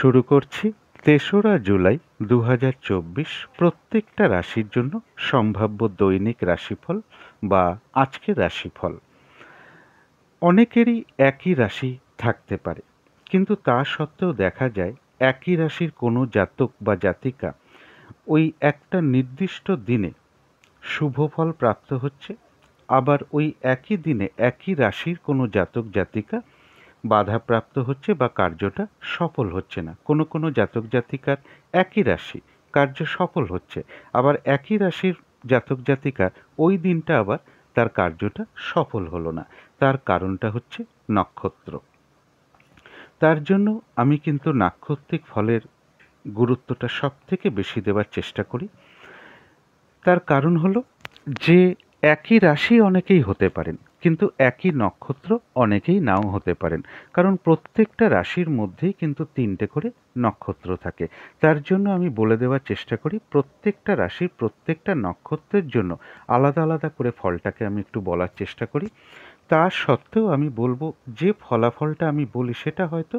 শুরু করছি ৩রা জুলাই ২০২৪ প্রত্যেকটা রাশির জন্য সম্ভাব্য দৈনিক রাশিফল বা আজকের রাশিফল। অনেকেরই একই রাশি থাকতে পারে, কিন্তু তা সত্ত্বেও দেখা যায় একই রাশির কোনো জাতক বা জাতিকা ওই একটা নির্দিষ্ট দিনে শুভ ফল প্রাপ্ত হচ্ছে, আবার ওই একই দিনে একই রাশির কোনো জাতক জাতিকা বাধাপ্রাপ্ত হচ্ছে বা কার্যটা সফল হচ্ছে না। কোনো কোনো জাতক জাতিকার একই রাশি কার্য সফল হচ্ছে, আবার একই রাশির জাতক জাতিকার ওই দিনটা আবার তার কার্যটা সফল হলো না। তার কারণটা হচ্ছে নক্ষত্র। তার জন্য আমি কিন্তু নাক্ষত্রিক ফলের গুরুত্বটা সবথেকে বেশি দেওয়ার চেষ্টা করি। তার কারণ হলো যে একই রাশি অনেকেই হতে পারেন, কিন্তু একই নক্ষত্র অনেকেই নাও হতে পারেন। কারণ প্রত্যেকটা রাশির মধ্যেই কিন্তু ৩টে করে নক্ষত্র থাকে। তার জন্য আমি বলে দেওয়ার চেষ্টা করি প্রত্যেকটা রাশির প্রত্যেকটা নক্ষত্রের জন্য আলাদা আলাদা করে ফলটাকে আমি একটু বলার চেষ্টা করি। তা সত্ত্বেও আমি বলবো যে ফলাফলটা আমি বলি সেটা হয়তো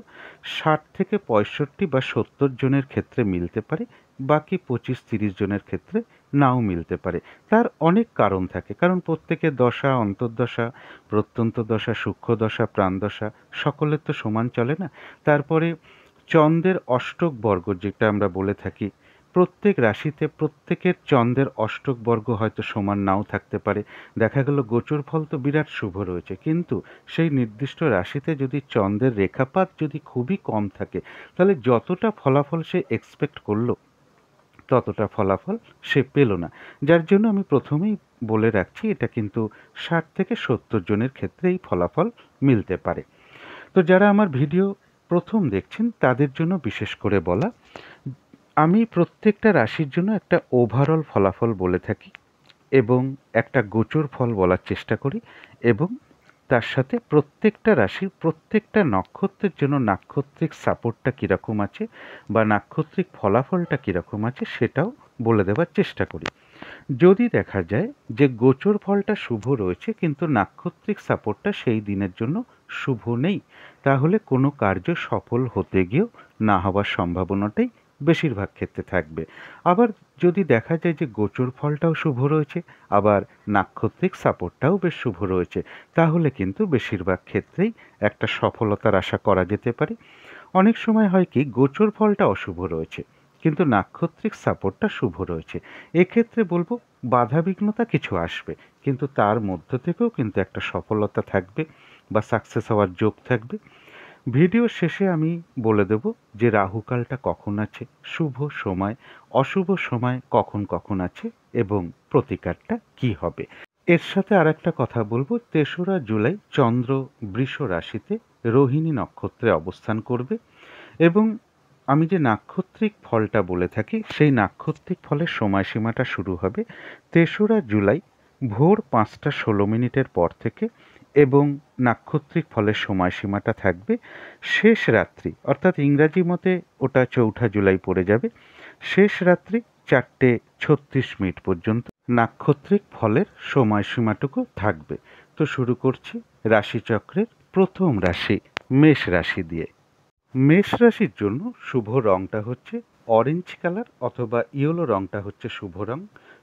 ৬০ থেকে ৬৫ বা ৭০ জনের ক্ষেত্রে মিলতে পারে, বাকি ২৫-৩০ জনের ক্ষেত্রে নাও মিলতে পারে। তার অনেক কারণ থাকে, কারণ প্রত্যেকের দশা, অন্তর্দশা, প্রত্যন্ত দশা, সূক্ষ্ম দশা, প্রাণদশা সকলের তো সমান চলে না। তারপরে চন্দ্রের অষ্টক বর্গ যেটা আমরা বলে থাকি, প্রত্যেক রাশিতে প্রত্যেকের চন্দ্রের অষ্টক বর্গ হয়তো সমান নাও থাকতে পারে। দেখা গেল গোচর ফল তো বিরাট শুভ রয়েছে, কিন্তু সেই নির্দিষ্ট রাশিতে যদি চন্দ্রের রেখাপাত যদি খুবই কম থাকে, তাহলে যতটা ফলাফল সে এক্সপেক্ট করলো ততটা ফলাফল সে পেল না। যার জন্য আমি প্রথমেই বলে রাখছি এটা কিন্তু ৬০ থেকে ৭০ জনের ক্ষেত্রে এই ফলাফল মিলতে পারে। তো যারা আমার ভিডিও প্রথম দেখছেন তাদের জন্য বিশেষ করে বলা, আমি প্রত্যেকটা রাশির জন্য একটা ওভারঅল ফলাফল বলে থাকি এবং একটা গোচর ফল বলার চেষ্টা করি, এবং তার সাথে প্রত্যেকটা রাশির প্রত্যেকটা নক্ষত্রের জন্য নাক্ষত্রিক সাপোর্টটা কীরকম আছে বা নাক্ষত্রিক ফলাফলটা কীরকম আছে সেটাও বলে দেওয়ার চেষ্টা করি। যদি দেখা যায় যে গোচর ফলটা শুভ রয়েছে কিন্তু নাক্ষত্রিক সাপোর্টটা সেই দিনের জন্য শুভ নেই, তাহলে কোনো কার্য সফল হতে গিয়েও না হওয়ার সম্ভাবনাটাই বেশিরভাগ ক্ষেত্রে থাকবে। আবার যদি দেখা যায় যে গোচর ফলটাও শুভ রয়েছে, আবার নাক্ষত্রিক সাপোর্টটাও বেশ শুভ রয়েছে, তাহলে কিন্তু বেশিরভাগ ক্ষেত্রেই একটা সফলতার আশা করা যেতে পারে। অনেক সময় হয় কি গোচর ফলটা অশুভ রয়েছে কিন্তু নাক্ষত্রিক সাপোর্টটা শুভ রয়েছে, এক্ষেত্রে বলবো বাধাবিঘ্নতা কিছু আসবে, কিন্তু তার মধ্য থেকেও কিন্তু একটা সফলতা থাকবে বা সাকসেস হওয়ার যোগ থাকবে। ভিডিও শেষে আমি বলে দেব যে রাহুকালটা কখন আছে, শুভ সময়, অশুভ সময় কখন কখন আছে এবং প্রতিকারটা কি হবে। এর সাথে আর একটা কথা বলবো, ৩রা জুলাই চন্দ্র বৃষ রাশিতে রোহিণী নক্ষত্রে অবস্থান করবে এবং আমি যে নাক্ষত্রিক ফলটা বলে থাকি সেই নাক্ষত্রিক ফলের সময়সীমাটা শুরু হবে ৩রা জুলাই ভোর ৫টা ১৬ মিনিটের পর থেকে, এবং নাক্ষত্রিক ফলের সময়সীমাটা থাকবে শেষ রাত্রি, অর্থাৎ ইংরাজি মতে ওটা ৪ঠা জুলাই পড়ে যাবে, শেষ রাত্রি ৪টে ৩৬ মিনিট পর্যন্ত নাক্ষত্রিক ফলের সময়সীমাটুকু থাকবে। তো শুরু করছি রাশিচক্রের প্রথম রাশি মেষ রাশি দিয়ে। মেষ রাশির জন্য শুভ রংটা হচ্ছে অরেঞ্জ কালার অথবা ইয়েলো রংটা হচ্ছে শুভ রং।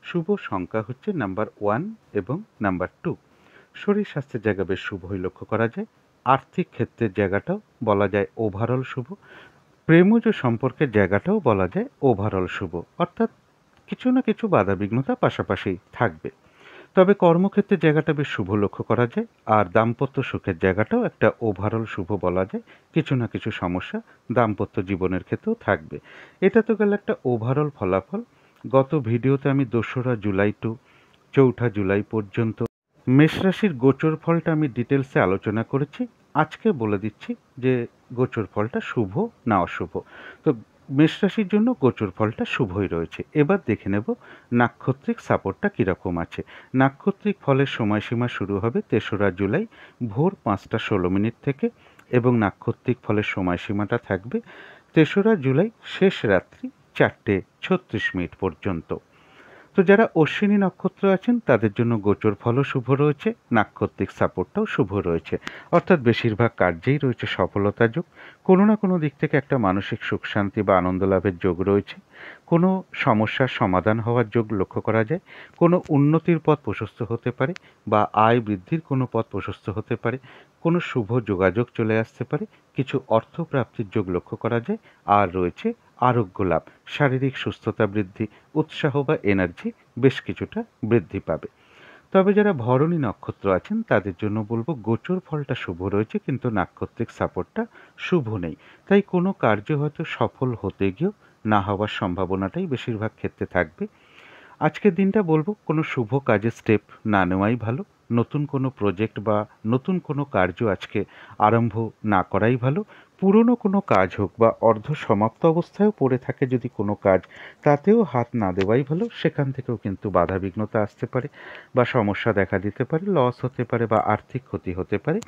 শুভ সংখ্যা হচ্ছে নাম্বার 1 এবং নাম্বার 2। শরীর স্বাস্থ্যের জায়গা বেশ শুভই লক্ষ্য করা যায়। আর্থিক ক্ষেত্রের জায়গাটাও বলা যায় ওভারঅল শুভ। প্রেমজ সম্পর্কের জায়গাটাও বলা যায় ওভারঅল শুভ, অর্থাৎ কিছু না কিছু বাধাবিঘ্নতা পাশাপাশি থাকবে। তবে কর্মক্ষেত্রের জায়গাটা বেশ শুভ লক্ষ্য করা যায়, আর দাম্পত্য সুখের জায়গাটাও একটা ওভারঅল শুভ বলা যায়। কিছু না কিছু সমস্যা দাম্পত্য জীবনের ক্ষেত্রেও থাকবে। এটা তো গেল একটা ওভারঅল ফলাফল। গত ভিডিওতে আমি ২রা জুলাই টু ৪ঠা জুলাই পর্যন্ত মেষ রাশির গোচর ফলটা আমি ডিটেলসে আলোচনা করেছি। আজকে বলে দিচ্ছি যে গোচর ফলটা শুভ না অশুভ। তো মেষ রাশির জন্য গোচর ফলটা শুভই রয়েছে। এবার দেখে নেব নাক্ষত্রিক সাপোর্টটা কীরকম আছে। নাক্ষত্রিক ফলের সময়সীমা শুরু হবে ৩রা জুলাই ভোর ৫টা ১৬ মিনিট থেকে, এবং নাক্ষত্রিক ফলের সময়সীমাটা থাকবে ৩রা জুলাই শেষ রাত্রি ৪টে ৩৬ মিনিট পর্যন্ত। তো যারা অশ্বিনী নক্ষত্র আছেন তাদের জন্য গোচর ফলও শুভ রয়েছে, নাক্ষত্রিক সাপোর্টটাও শুভ রয়েছে। অর্থাৎ বেশিরভাগ কার্যেই রয়েছে সফলতা যোগ। কোনো না কোনো দিক থেকে একটা মানসিক সুখ শান্তি বা আনন্দ লাভের যোগ রয়েছে। কোনো সমস্যার সমাধান হওয়ার যোগ লক্ষ্য করা যায়। কোনো উন্নতির পথ প্রশস্ত হতে পারে বা আয় বৃদ্ধির কোনো পথ প্রশস্ত হতে পারে। কোনো শুভ যোগাযোগ চলে আসতে পারে। কিছু অর্থ প্রাপ্তির যোগ লক্ষ্য করা যায়। আর রয়েছে আরোগ্য লাভ, শারীরিক সুস্থতা বৃদ্ধি, উৎসাহ বা এনার্জি বেশ কিছুটা বৃদ্ধি পাবে। তবে যারা ভরণী নক্ষত্র আছেন তাদের জন্য বলবো গোচর ফলটা শুভ রয়েছে, কিন্তু নাক্ষত্রিক সাপোর্টটা শুভ নেই। তাই কোনো কার্য হয়তো সফল হতে গিয়েও না হওয়ার সম্ভাবনাটাই বেশিরভাগ ক্ষেত্রে থাকবে। আজকের দিনটা বলবো কোনো শুভ কাজে স্টেপ না নেওয়াই ভালো। নতুন কোনো প্রজেক্ট বা নতুন কোনো কার্য আজকে আরম্ভ না করাই ভালো। পুরনো কোনো কাজ হোক বা অর্ধ সমাপ্ত অবস্থায়ও পড়ে থাকে যদি কোনো কাজ, তাতেও হাত না দেওয়াই ভালো। সেখান থেকেও কিন্তু বাধাবিঘ্নতা আসতে পারে বা সমস্যা দেখা দিতে পারে, লস হতে পারে বা আর্থিক ক্ষতি হতে পারে।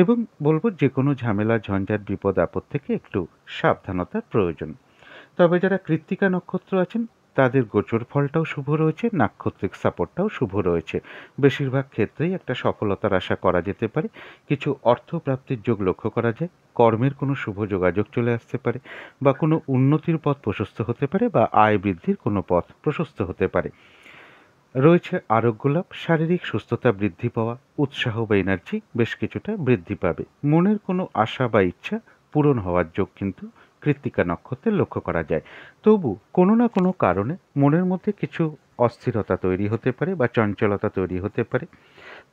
এবং বলবো যে কোনো ঝামেলা ঝঞ্ঝাট বিপদ আপদ থেকে একটু সাবধানতার প্রয়োজন। তবে যারা কৃত্তিকা নক্ষত্র আছেন তাদের গোচর ফলটাও শুভ রয়েছে, নাক্ষত্রিক সাপোর্টটাও শুভ রয়েছে। বেশিরভাগ ক্ষেত্রেই একটা সফলতার আশা করা যেতে পারে। কিছু অর্থ প্রাপ্তির যোগ লক্ষ্য করা যায়। কর্মের কোনো শুভ যোগাযোগ চলে আসতে পারে বা কোনো উন্নতির পথ প্রশস্ত হতে পারে বা আয় বৃদ্ধির কোনো পথ প্রশস্ত হতে পারে। রয়েছে আরোগ্য লাভ, শারীরিক সুস্থতা বৃদ্ধি পাওয়া, উৎসাহ বা এনার্জি বেশ কিছুটা বৃদ্ধি পাবে। মনের কোনো আশা বা ইচ্ছা পূরণ হওয়ার যোগ কিন্তু কৃত্তিকা নক্ষত্রে লক্ষ্য করা যায়। তবু কোনো না কোনো কারণে মনের মধ্যে কিছু অস্থিরতা তৈরি হতে পারে বা চঞ্চলতা তৈরি হতে পারে।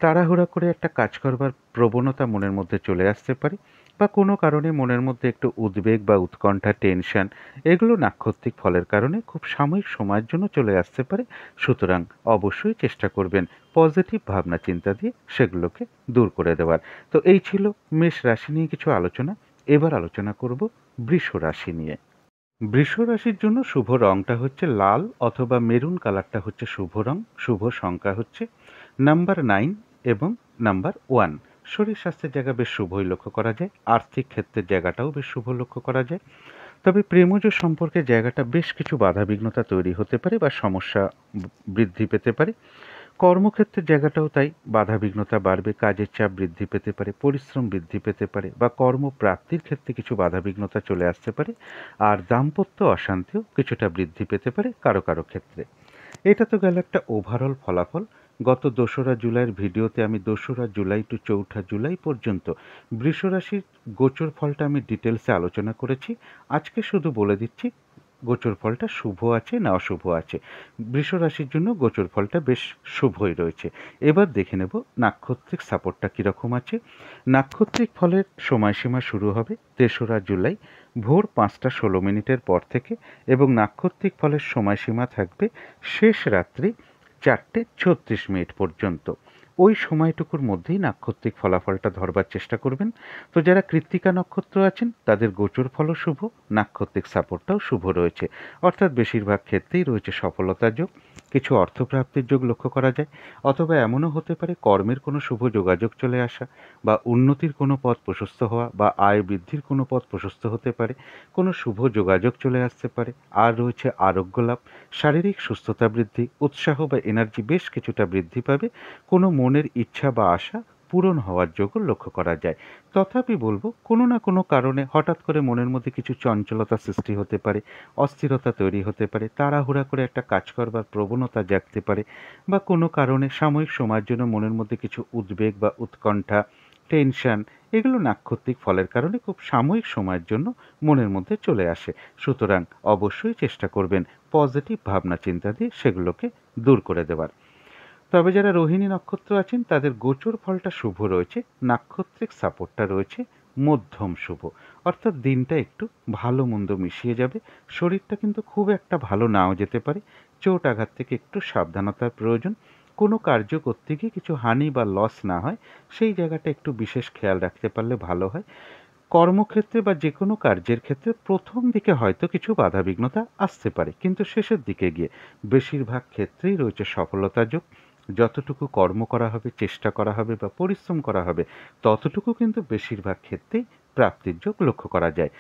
তাড়াহুড়া করে একটা কাজ করবার প্রবণতা মনের মধ্যে চলে আসতে পারে বা কোনো কারণে মনের মধ্যে একটু উদ্বেগ বা উৎকণ্ঠা, টেনশন, এগুলো নাক্ষত্রিক ফলের কারণে খুব সাময়িক সময়ের জন্য চলে আসতে পারে। সুতরাং অবশ্যই চেষ্টা করবেন পজিটিভ ভাবনা চিন্তা দিয়ে সেগুলোকে দূর করে দেওয়ার। তো এই ছিল মেষ রাশি নিয়ে কিছু আলোচনা। এবার আলোচনা করব বৃষ রাশি নিয়ে। বৃষ রাশির জন্য শুভ রংটা হচ্ছে লাল অথবা মেরুন কালারটা হচ্ছে শুভ রং। শুভ সংখ্যা হচ্ছে নাম্বার 9 এবং নাম্বার 1। শরীর স্বাস্থ্যের জায়গা বেশ শুভই লক্ষ্য করা যায়। আর্থিক ক্ষেত্রের জায়গাটাও বেশ শুভ লক্ষ্য করা যায়। তবে প্রেমজ সম্পর্কের জায়গাটা বেশ কিছু বাধাবিঘ্নতা তৈরি হতে পারে বা সমস্যা বৃদ্ধি পেতে পারে। কর্মক্ষেত্রের জায়গাটাও তাই, বাধাবিঘ্নতা বাড়বে, কাজের চাপ বৃদ্ধি পেতে পারে, পরিশ্রম বৃদ্ধি পেতে পারে বা কর্মপ্রাপ্তির ক্ষেত্রে কিছু বাধাবিঘ্নতা চলে আসতে পারে। আর দাম্পত্য অশান্তিও কিছুটা বৃদ্ধি পেতে পারে কারো কারো ক্ষেত্রে। এটা তো গেল একটা ওভারঅল ফলাফল। গত 2রা জুলাইয়ের ভিডিওতে আমি 2রা জুলাই টু 4ঠা জুলাই পর্যন্ত বৃষরাশির গোচর ফলটা আমি ডিটেলসে আলোচনা করেছি। আজকে শুধু বলে দিচ্ছি গোচর ফলটা শুভ আছে না অশুভ আছে। বৃষ রাশির জন্য গোচর ফলটা বেশ শুভই রয়েছে। এবার দেখে নেব নাক্ষত্রিক সাপোর্টটা কীরকম আছে। নাক্ষত্রিক ফলের সময়সীমা শুরু হবে 3রা জুলাই ভোর 5টা 16 মিনিটের পর থেকে এবং নাক্ষত্রিক ফলের সময়সীমা থাকবে শেষ রাত্রি 4টে 36 মিনিট পর্যন্ত। ওই সময়টুকুর মধ্যেই নাক্ষত্রিক ফলাফলটা ধরবার চেষ্টা করবেন। তো যারা কৃত্তিকা নক্ষত্র আছেন তাদের গোচর ফলও শুভ, নাক্ষত্রিক সাপোর্টটাও শুভ রয়েছে। অর্থাৎ বেশিরভাগ ক্ষেত্রেই রয়েছে সফলতার যোগ। কিছু অর্থপ্রাপ্তির যোগ লক্ষ্য করা যায়, অথবা এমনও হতে পারে কর্মের কোনো শুভ যোগাযোগ চলে আসা বা উন্নতির কোনো পথ প্রশস্ত হওয়া বা আয় বৃদ্ধির কোনো পথ প্রশস্ত হতে পারে। কোনো শুভ যোগাযোগ চলে আসতে পারে। আর রয়েছে আরোগ্য লাভ, শারীরিক সুস্থতা বৃদ্ধি, উৎসাহ বা এনার্জি বেশ কিছুটা বৃদ্ধি পাবে। কোনো মনের ইচ্ছা বা আশা পূরণ হওয়ার যোগও লক্ষ্য করা যায়। তথাপি বলবো কোনো না কোনো কারণে হঠাৎ করে মনের মধ্যে কিছু চঞ্চলতা সৃষ্টি হতে পারে, অস্থিরতা তৈরি হতে পারে, তাড়াহুড়া করে একটা কাজ করবার প্রবণতা জাগতে পারে বা কোনো কারণে সাময়িক সময়ের জন্য মনের মধ্যে কিছু উদ্বেগ বা উৎকণ্ঠা, টেনশন, এগুলো নাক্ষত্রিক ফলের কারণে খুব সাময়িক সময়ের জন্য মনের মধ্যে চলে আসে। সুতরাং অবশ্যই চেষ্টা করবেন পজিটিভ ভাবনা চিন্তা দিয়ে সেগুলোকে দূর করে দেওয়ার। তবে যারা রোহিণী নক্ষত্র আছেন তাদের গোচর ফলটা শুভ রয়েছে, নাক্ষত্রিক সাপোর্টটা রয়েছে মধ্যম শুভ। অর্থাৎ দিনটা একটু ভালো মন্দ মিশিয়ে যাবে। শরীরটা কিন্তু খুব একটা ভালো নাও যেতে পারে। চোট আঘাত থেকে একটু সাবধানতার প্রয়োজন। কোনো কার্য করতে গিয়ে কিছু হানি বা লস না হয় সেই জায়গাটা একটু বিশেষ খেয়াল রাখতে পারলে ভালো হয়। কর্মক্ষেত্রে বা যে কোনো কার্যের ক্ষেত্রে প্রথম দিকে হয়তো কিছু বাধাবিঘ্নতা আসতে পারে, কিন্তু শেষের দিকে গিয়ে বেশিরভাগ ক্ষেত্রেই রয়েছে সফলতার যোগ। যতটুকু কর্ম করা হবে, চেষ্টা করা হবে বা পরিশ্রম করা হবে, ততটুকু কিন্তু বেশিরভাগ ক্ষেত্রেই প্রাপ্তির যোগ লক্ষ্য করা যায়।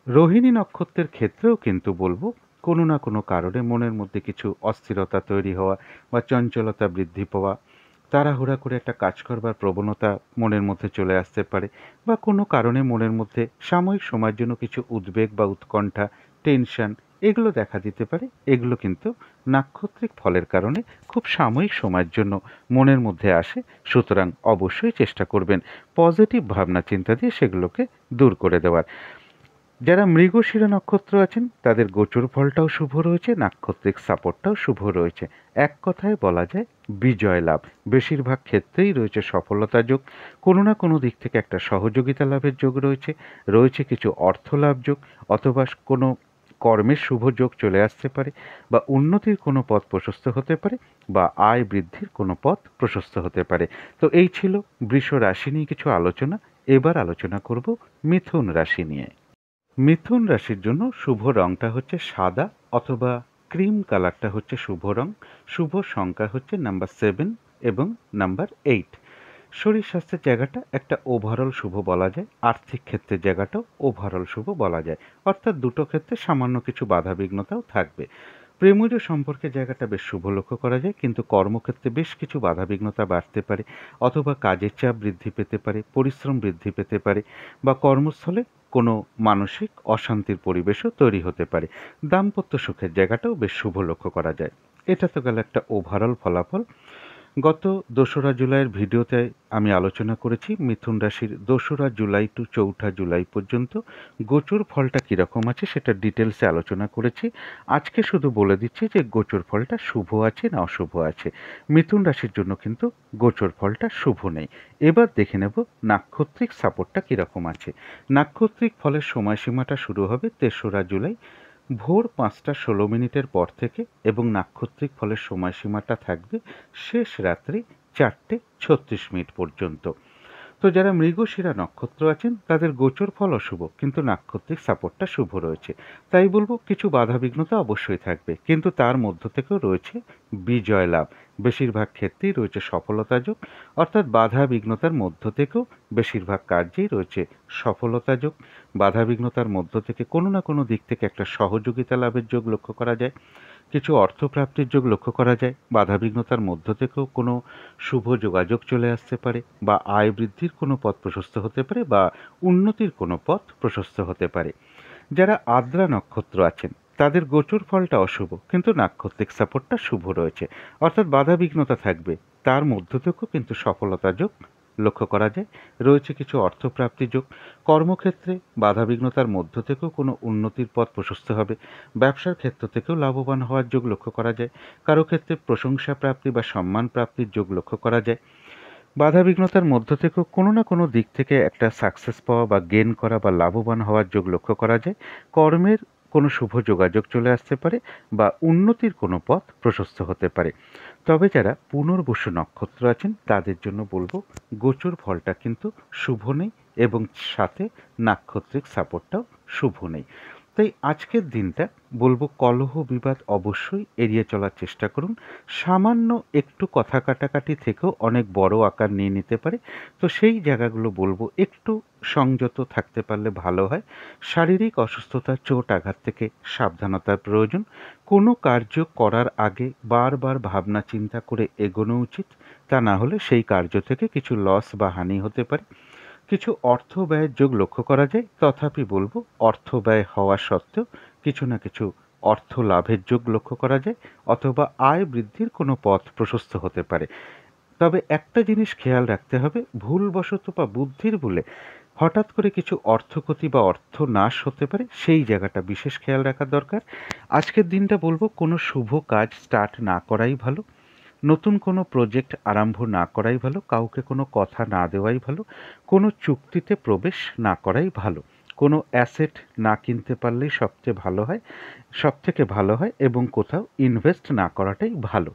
রোহিণী নক্ষত্রের ক্ষেত্রেও কিন্তু বলবো কোনো না কোনো কারণে মনের মধ্যে কিছু অস্থিরতা তৈরি হওয়া বা চঞ্চলতা বৃদ্ধি পাওয়া, তাড়াহুড়া করে একটা কাজ করবার প্রবণতা মনের মধ্যে চলে আসতে পারে, বা কোনো কারণে মনের মধ্যে সাময়িক সময়ের জন্য কিছু উদ্বেগ বা উৎকণ্ঠা, টেনশন এগুলো দেখা দিতে পারে। এগুলো কিন্তু নাক্ষত্রিক ফলের কারণে খুব সাময়িক সময়ের জন্য মনের মধ্যে আসে। সুতরাং অবশ্যই চেষ্টা করবেন পজিটিভ ভাবনা চিন্তা দিয়ে সেগুলোকে দূর করে দেওয়ার। যারা মৃগশিরা নক্ষত্র আছেন তাদের গোচর ফলটাও শুভ রয়েছে, নাক্ষত্রিক সাপোর্টটাও শুভ রয়েছে। এক কথায় বলা যায় বিজয় লাভ। বেশিরভাগ ক্ষেত্রেই রয়েছে সফলতা যোগ, কোনো না কোনো দিক থেকে একটা সহযোগিতা লাভের যোগ রয়েছে, রয়েছে কিছু অর্থ লাভ যোগ, অথবা কোনো কর্মের শুভ যোগ চলে আসতে পারে, বা উন্নতির কোনো পথ প্রশস্ত হতে পারে, বা আয় বৃদ্ধির কোনো পথ প্রশস্ত হতে পারে। তো এই ছিল বৃষ রাশি নিয়ে কিছু আলোচনা। এবার আলোচনা করব মিথুন রাশি নিয়ে। মিথুন রাশির জন্য শুভ রংটা হচ্ছে সাদা অথবা ক্রিম কালারটা হচ্ছে শুভ রং। শুভ সংখ্যা হচ্ছে নাম্বার 7 এবং নাম্বার 8। শরীর স্বাস্থ্যের জায়গাটা একটা ওভারঅল শুভ বলা যায়, আর্থিক ক্ষেত্রের জায়গাটাও ওভারঅল শুভ বলা যায়। অর্থাৎ দুটো ক্ষেত্রে সামান্য কিছু বাধাবিঘ্নতাও থাকবে। প্রেমজ সম্পর্কের জায়গাটা বেশ শুভ লক্ষ্য করা যায়, কিন্তু কর্মক্ষেত্রে বেশ কিছু বাধাবিঘ্নতা বাড়তে পারে, অথবা কাজের চাপ বৃদ্ধি পেতে পারে, পরিশ্রম বৃদ্ধি পেতে পারে, বা কর্মস্থলে কোনো মানসিক অশান্তির পরিবেশও তৈরি হতে পারে। দাম্পত্য সুখের জায়গাটাও বেশ শুভ লক্ষ্য করা যায়। এটা তো গেল একটা ওভারঅল ফলাফল। গত 2রা জুলাইয়ের ভিডিওতে আমি আলোচনা করেছি মিথুন রাশির 2রা জুলাই টু 4ঠা জুলাই পর্যন্ত গোচর ফলটা কীরকম আছে সেটা ডিটেলসে আলোচনা করেছি। আজকে শুধু বলে দিচ্ছি যে গোচর ফলটা শুভ আছে না অশুভ আছে। মিথুন রাশির জন্য কিন্তু গোচর ফলটা শুভ নেই। এবার দেখে নেব নাক্ষত্রিক সাপোর্টটা কীরকম আছে। নাক্ষত্রিক ফলের সময়সীমাটা শুরু হবে 3রা জুলাই ভোর 5টা 16 মিনিটের পর থেকে, এবং নাক্ষত্রিক ফলের সময়সীমাটা থাকবে শেষ রাত্রি 4টে 36 মিনিট পর্যন্ত। তো যারা মৃগশিরা নক্ষত্র আছেন তাদের গোচর ফল অশুভ, কিন্তু নাক্ষত্রিক সাপোর্টটা শুভ রয়েছে। তাই বলবো কিছু বাধাবিঘ্নতা অবশ্যই থাকবে, কিন্তু তার মধ্য থেকেও রয়েছে বিজয় লাভ। বেশিরভাগ ক্ষেত্রেই রয়েছে সফলতা যোগ, অর্থাৎ বাধা বিঘ্নতার মধ্য থেকেও বেশিরভাগ কার্যেই রয়েছে সফলতা যোগ। বাধা বিঘ্নতার মধ্য থেকে কোনো না কোনো দিক থেকে একটা সহযোগিতা লাভের যোগ লক্ষ্য করা যায়, কিছু অর্থপ্রাপ্তির যোগ লক্ষ্য করা যায়। বাধাবিঘ্নতার মধ্য থেকেও কোনো শুভ যোগাযোগ চলে আসতে পারে, বা আয় বৃদ্ধির কোনো পথ প্রশস্ত হতে পারে, বা উন্নতির কোনো পথ প্রশস্ত হতে পারে। যারা আদ্রা নক্ষত্র আছেন তাদের গোচর ফলটা অশুভ, কিন্তু নাক্ষত্রিক সাপোর্টটা শুভ রয়েছে, অর্থাৎ বাধাবিঘ্নতা থাকবে, তার মধ্য থেকেও কিন্তু সফলতা যোগ লক্ষ্য করা যায়। রয়েছে কিছু অর্থপ্রাপ্তি যোগ। কর্মক্ষেত্রে বাধাবিঘ্নতার মধ্য থেকেও কোনো উন্নতির পথ প্রশস্ত হবে। ব্যবসার ক্ষেত্র থেকেও লাভবান হওয়ার যোগ লক্ষ্য করা যায়। কারো ক্ষেত্রে প্রশংসা প্রাপ্তি বা সম্মান প্রাপ্তির যোগ লক্ষ্য করা যায়। বাধাবিঘ্নতার মধ্য থেকেও কোনো না কোনো দিক থেকে একটা সাকসেস পাওয়া বা গেন করা বা লাভবান হওয়ার যোগ লক্ষ্য করা যায়। কর্মের কোনো শুভ যোগাযোগ চলে আসতে পারে, বা উন্নতির কোনো পথ প্রশস্ত হতে পারে। তবে যারা পুনর্বসু নক্ষত্র আছেন তাদের জন্য বলবো গোচর ফলটা কিন্তু শুভ নেই, এবং সাথে নাক্ষত্রিক সাপোর্টটাও শুভ নেই। তাই আজকের দিনটা বলবো কলহ বিবাদ অবশ্যই এড়িয়ে চলার চেষ্টা করুন। সামান্য একটু কথা কাটাকাটি থেকেও অনেক বড় আকার নিয়ে নিতে পারে। তো সেই জায়গাগুলো বলবো একটু সংযত থাকতে পারলে ভালো হয়। শারীরিক অসুস্থতা, চোট আঘাত থেকে সাবধানতার প্রয়োজন। কোনো কার্য করার আগে বারবার ভাবনা চিন্তা করে এগোনো উচিত, তা না হলে সেই কার্য থেকে কিছু লস বা হানি হতে পারে। কিছু অর্থ ব্যয়ের যোগ লক্ষ্য করা যায়, তথাপি বলবো অর্থ ব্যয় হওয়া সত্ত্বেও কিছু না কিছু অর্থ লাভের যোগ লক্ষ্য করা যায়, অথবা আয় বৃদ্ধির কোনো পথ প্রশস্ত হতে পারে। তবে একটা জিনিস খেয়াল রাখতে হবে, ভুলবশত বা বুদ্ধির ভুলে হঠাৎ করে কিছু অর্থক্ষতি বা অর্থ নাশ হতে পারে, সেই জায়গাটা বিশেষ খেয়াল রাখা দরকার। আজকের দিনটা বলবো কোনো শুভ কাজ স্টার্ট না করাই ভালো, নতুন কোনো প্রজেক্ট আরম্ভ না করাই ভালো, কাউকে কোনো কথা না দেওয়াই ভালো, কোনো চুক্তিতে প্রবেশ না করাই ভালো, কোনো অ্যাসেট না কিনতে পারলেই সবথেকে ভালো হয়, এবং কোথাও ইনভেস্ট না করাটাই ভালো।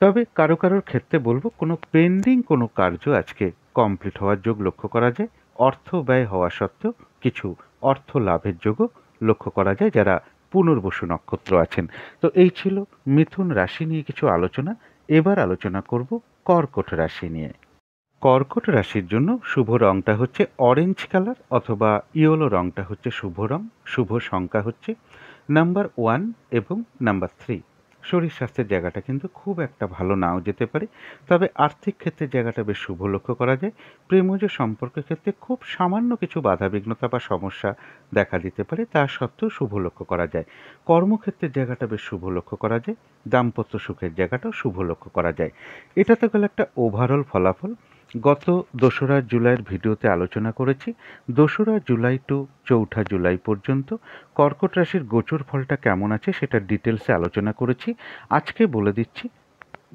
তবে কারো কারোর ক্ষেত্রে বলবো কোনো পেন্ডিং কোনো কার্য আজকে কমপ্লিট হওয়ার যোগ লক্ষ্য করা যায়। অর্থ ব্যয় হওয়া সত্ত্বেও কিছু অর্থ লাভের যোগও লক্ষ্য করা যায় যারা পুনর্বসু নক্ষত্র আছেন। তো এই ছিল মিথুন রাশি নিয়ে কিছু আলোচনা। এবার আলোচনা করব কর্কট রাশি নিয়ে। কর্কট রাশির জন্য শুভ রংটা হচ্ছে অরেঞ্জ কালার, অথবা ইয়েলো রংটা হচ্ছে শুভ রং। শুভ সংখ্যা হচ্ছে নাম্বার 1 এবং নাম্বার 3। শরীর স্বাস্থ্যের জায়গাটা কিন্তু খুব একটা ভালো নাও যেতে পারে, তবে আর্থিক ক্ষেত্রে জায়গাটা বেশ শুভ লক্ষ্য করা যায়। প্রেমজ সম্পর্কের ক্ষেত্রে খুব সামান্য কিছু বাধাবিঘ্নতা বা সমস্যা দেখা দিতে পারে, তা সত্ত্বেও শুভ লক্ষ্য করা যায়। কর্মক্ষেত্রের জায়গাটা বেশ শুভ লক্ষ্য করা যায়। দাম্পত্য সুখের জায়গাটাও শুভ লক্ষ্য করা যায়। এটা তো গেল একটা ওভারঅল ফলাফল। গত 2রা জুলাইয়ের ভিডিওতে আলোচনা করেছি 2রা জুলাই টু 4ঠা জুলাই পর্যন্ত কর্কট রাশির গোচর ফলটা কেমন আছে সেটা ডিটেলসে আলোচনা করেছি। আজকে বলে দিচ্ছি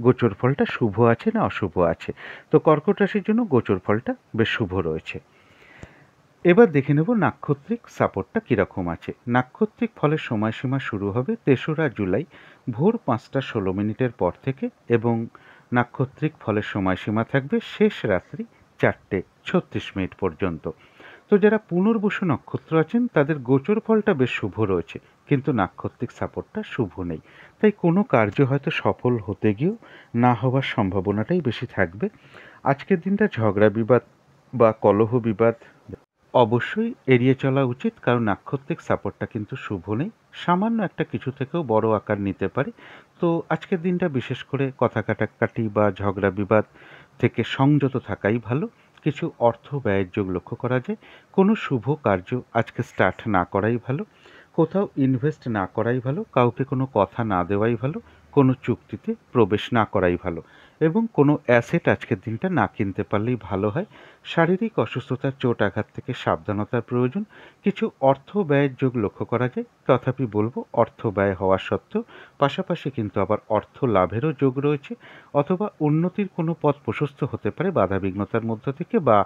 গোচর ফলটা শুভ আছে না অশুভ আছে। তো কর্কট রাশির জন্য গোচর ফলটা বেশ শুভ রয়েছে। এবার দেখে নেব নাক্ষত্রিক সাপোর্টটা কীরকম আছে। নাক্ষত্রিক ফলের সময়সীমা শুরু হবে 3রা জুলাই ভোর 5টা 16 মিনিটের পর থেকে এবং নাক্ষত্রিক ফলের সময়সীমা থাকবে শেষ রাত্রি 4টে 36 মিনিট পর্যন্ত। তো যারা পুনর্বসু নক্ষত্র আছেন তাদের গোচর ফলটা বেশ শুভ রয়েছে, কিন্তু নাক্ষত্রিক সাপোর্টটা শুভ নেই। তাই কোনো কার্য হয়তো সফল হতে গিয়েও না হওয়ার সম্ভাবনাটাই বেশি থাকবে। আজকের দিনটা ঝগড়া বিবাদ বা কলহ বিবাদ অবশ্যই এড়িয়ে চলা উচিত, কারণ নাক্ষত্রিক সাপোর্টটা কিন্তু শুভ নেই। সামান্য একটা কিছু থেকেও বড় আকার নিতে পারে। তো আজকের দিনটা বিশেষ করে কথা কাটাকাটি বা ঝগড়া বিবাদ থেকে সংযত থাকাই ভালো। কিছু অর্থ ব্যয়ের যোগ লক্ষ্য করা যায়। কোনো শুভ কার্য আজকে স্টার্ট না করাই ভালো। কোথাও ইনভেস্ট না করাই ভালো। কাউকে কোনো কথা না দেওয়াই ভালো। কোনো চুক্তিতে প্রবেশ না করাই ভালো এবং কোনো অ্যাসেট আজকের দিনটা না কিনতে পারলেই ভালো হয়। শারীরিক অসুস্থতার চোট আঘাত থেকে সাবধানতার প্রয়োজন। কিছু অর্থ ব্যয়ের যোগ লক্ষ্য করা যায়, তথাপি বলবো অর্থ ব্যয় হওয়া সত্ত্বেও পাশাপাশি কিন্তু আবার অর্থ লাভেরও যোগ রয়েছে, অথবা উন্নতির কোনো পথ প্রশস্ত হতে পারে বাধাবিঘ্নতার মধ্য থেকে, বা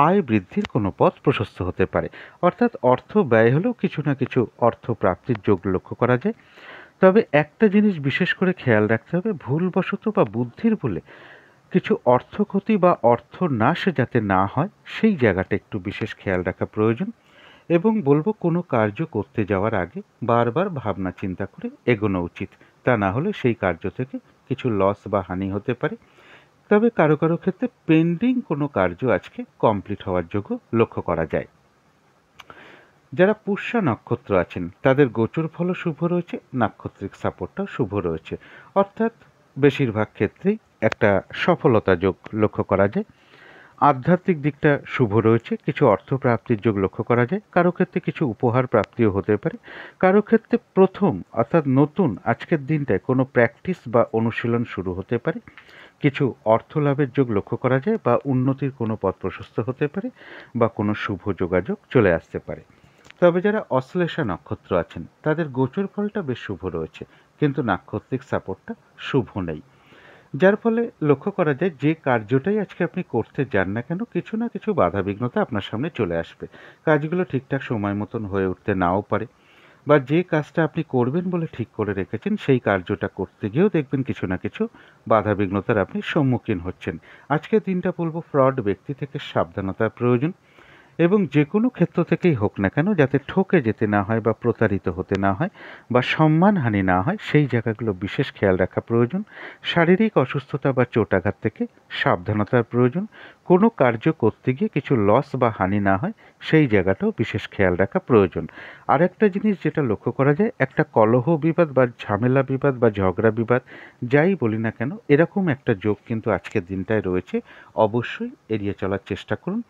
আয় বৃদ্ধির কোনো পথ প্রশস্ত হতে পারে। অর্থাৎ অর্থ ব্যয় হলেও কিছু না কিছু অর্থ প্রাপ্তির যোগ লক্ষ্য করা যায়। তবে একটা জিনিস বিশেষ করে খেয়াল রাখতে হবে, ভুলবশত বা বুদ্ধির ভুলে কিছু অর্থ ক্ষতি বা অর্থ নাশ যাতে না হয় সেই জায়গাটা একটু বিশেষ খেয়াল রাখা প্রয়োজন। এবং বলবো কোনো কার্য করতে যাওয়ার আগে বারবার ভাবনা চিন্তা করে এগোনো উচিত, তা না হলে সেই কার্য থেকে কিছু লস বা হানি হতে পারে। তবে কারো কারো ক্ষেত্রে পেন্ডিং কোনো কার্য আজকে কমপ্লিট হওয়ার যোগ্য লক্ষ্য করা যায়। যারা পুষ্যা নক্ষত্র আছেন তাদের গোচর ফলও শুভ রয়েছে, নাক্ষত্রিক সাপোর্টটাও শুভ রয়েছে। অর্থাৎ বেশিরভাগ ক্ষেত্রেই একটা সফলতা যোগ লক্ষ্য করা যায়। আধ্যাত্মিক দিকটা শুভ রয়েছে, কিছু অর্থ প্রাপ্তির যোগ লক্ষ্য করা যায়। কারো ক্ষেত্রে কিছু উপহার প্রাপ্তিও হতে পারে। কারো ক্ষেত্রে প্রথম অর্থাৎ নতুন আজকের দিনটায় কোনো প্র্যাকটিস বা অনুশীলন শুরু হতে পারে। কিছু অর্থ লাভের যোগ লক্ষ্য করা যায় বা উন্নতির কোনো পথ প্রশস্ত হতে পারে বা কোনো শুভ যোগাযোগ চলে আসতে পারে। তবে যারা অশ্লেষা নক্ষত্র আছেন তাদের গোচর ফলটা বেশ শুভ রয়েছে, কিন্তু নাক্ষত্রিক সাপোর্টটা শুভ নেই। যার ফলে লক্ষ্য করা যায় যে কার্যটাই আজকে আপনি করতে যান না কেন কিছু না কিছু বাধাবিঘ্নতা আপনার সামনে চলে আসবে। কাজগুলো ঠিকঠাক সময় মতন হয়ে উঠতে নাও পারে, বা যে কাজটা আপনি করবেন বলে ঠিক করে রেখেছেন সেই কার্যটা করতে গিয়েও দেখবেন কিছু না কিছু বাধাবিঘ্নতার আপনি সম্মুখীন হচ্ছেন। আজকের দিনটা বলবো ফ্রড ব্যক্তি থেকে সাবধানতার প্রয়োজন, এবং যে কোনো ক্ষেত্র থেকেই হোক না কেন যাতে ঠকে যেতে না হয় বা প্রতারিত হতে না হয় বা সম্মানহানি না হয় সেই জায়গাগুলো বিশেষ খেয়াল রাখা প্রয়োজন। শারীরিক অসুস্থতা বা চোটাঘাত থেকে সাবধানতার প্রয়োজন। কোনো কার্য করতে গিয়ে কিছু লস বা হানি না হয় সেই জায়গাটাও বিশেষ খেয়াল রাখা প্রয়োজন। আর একটা জিনিস যেটা লক্ষ্য করা যায়, একটা কলহ বিবাদ বা ঝামেলা বিবাদ বা ঝগড়া বিবাদ যাই বলি না কেন এরকম একটা যোগ কিন্তু আজকের দিনটায় রয়েছে। অবশ্যই এড়িয়ে চলার চেষ্টা করুন।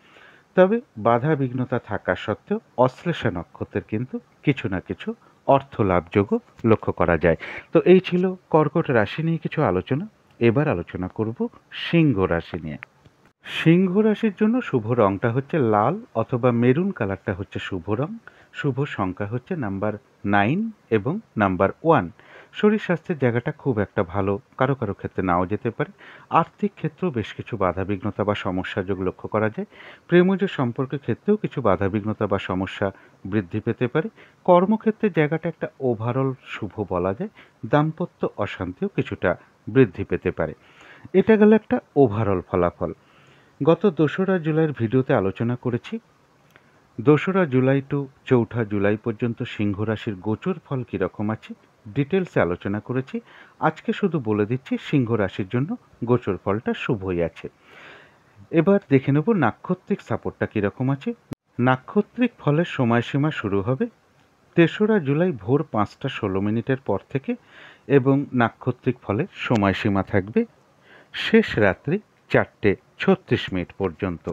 তবে বাধা বিঘ্নতা থাকা সত্ত্বেও অশ্লেষা নক্ষত্রের কিন্তু কিছু না কিছু অর্থ লাভযোগও লক্ষ্য করা যায়। তো এই ছিল কর্কট রাশি নিয়ে কিছু আলোচনা। এবার আলোচনা করব সিংহ রাশি নিয়ে। সিংহ রাশির জন্য শুভ রংটা হচ্ছে লাল অথবা মেরুন কালারটা হচ্ছে শুভ রং। শুভ সংখ্যা হচ্ছে নাম্বার 9 এবং নাম্বার 1। শরীর স্বাস্থ্যের জায়গাটা খুব একটা ভালো, কারো কারো ক্ষেত্রে নাও যেতে পারে। আর্থিক ক্ষেত্রেও বেশ কিছু বাধাবিঘ্নতা বা সমস্যা যোগ লক্ষ্য করা যায়। প্রেমজ সম্পর্কের ক্ষেত্রেও কিছু বাধাবিঘ্নতা বা সমস্যা বৃদ্ধি পেতে পারে। কর্মক্ষেত্রের জায়গাটা একটা ওভারঅল শুভ বলা যায়। দাম্পত্য অশান্তিও কিছুটা বৃদ্ধি পেতে পারে। এটা গেল একটা ওভারঅল ফলাফল। গত 2রা জুলাইয়ের ভিডিওতে আলোচনা করেছি 2রা জুলাই টু 4ঠা জুলাই পর্যন্ত সিংহ রাশির গোচর ফল কীরকম আছে ডিটেলসে আলোচনা করেছি। আজকে শুধু বলে দিচ্ছি সিংহ রাশির জন্য গোচর ফলটা শুভই আছে। এবার দেখে নেব নাক্ষত্রিক সাপোর্টটা কীরকম আছে। নাক্ষত্রিক ফলের সময়সীমা শুরু হবে তেসরা জুলাই ভোর 5:16 পর থেকে এবং নাক্ষত্রিক ফলের সময়সীমা থাকবে শেষ রাত্রি 4:36 পর্যন্ত।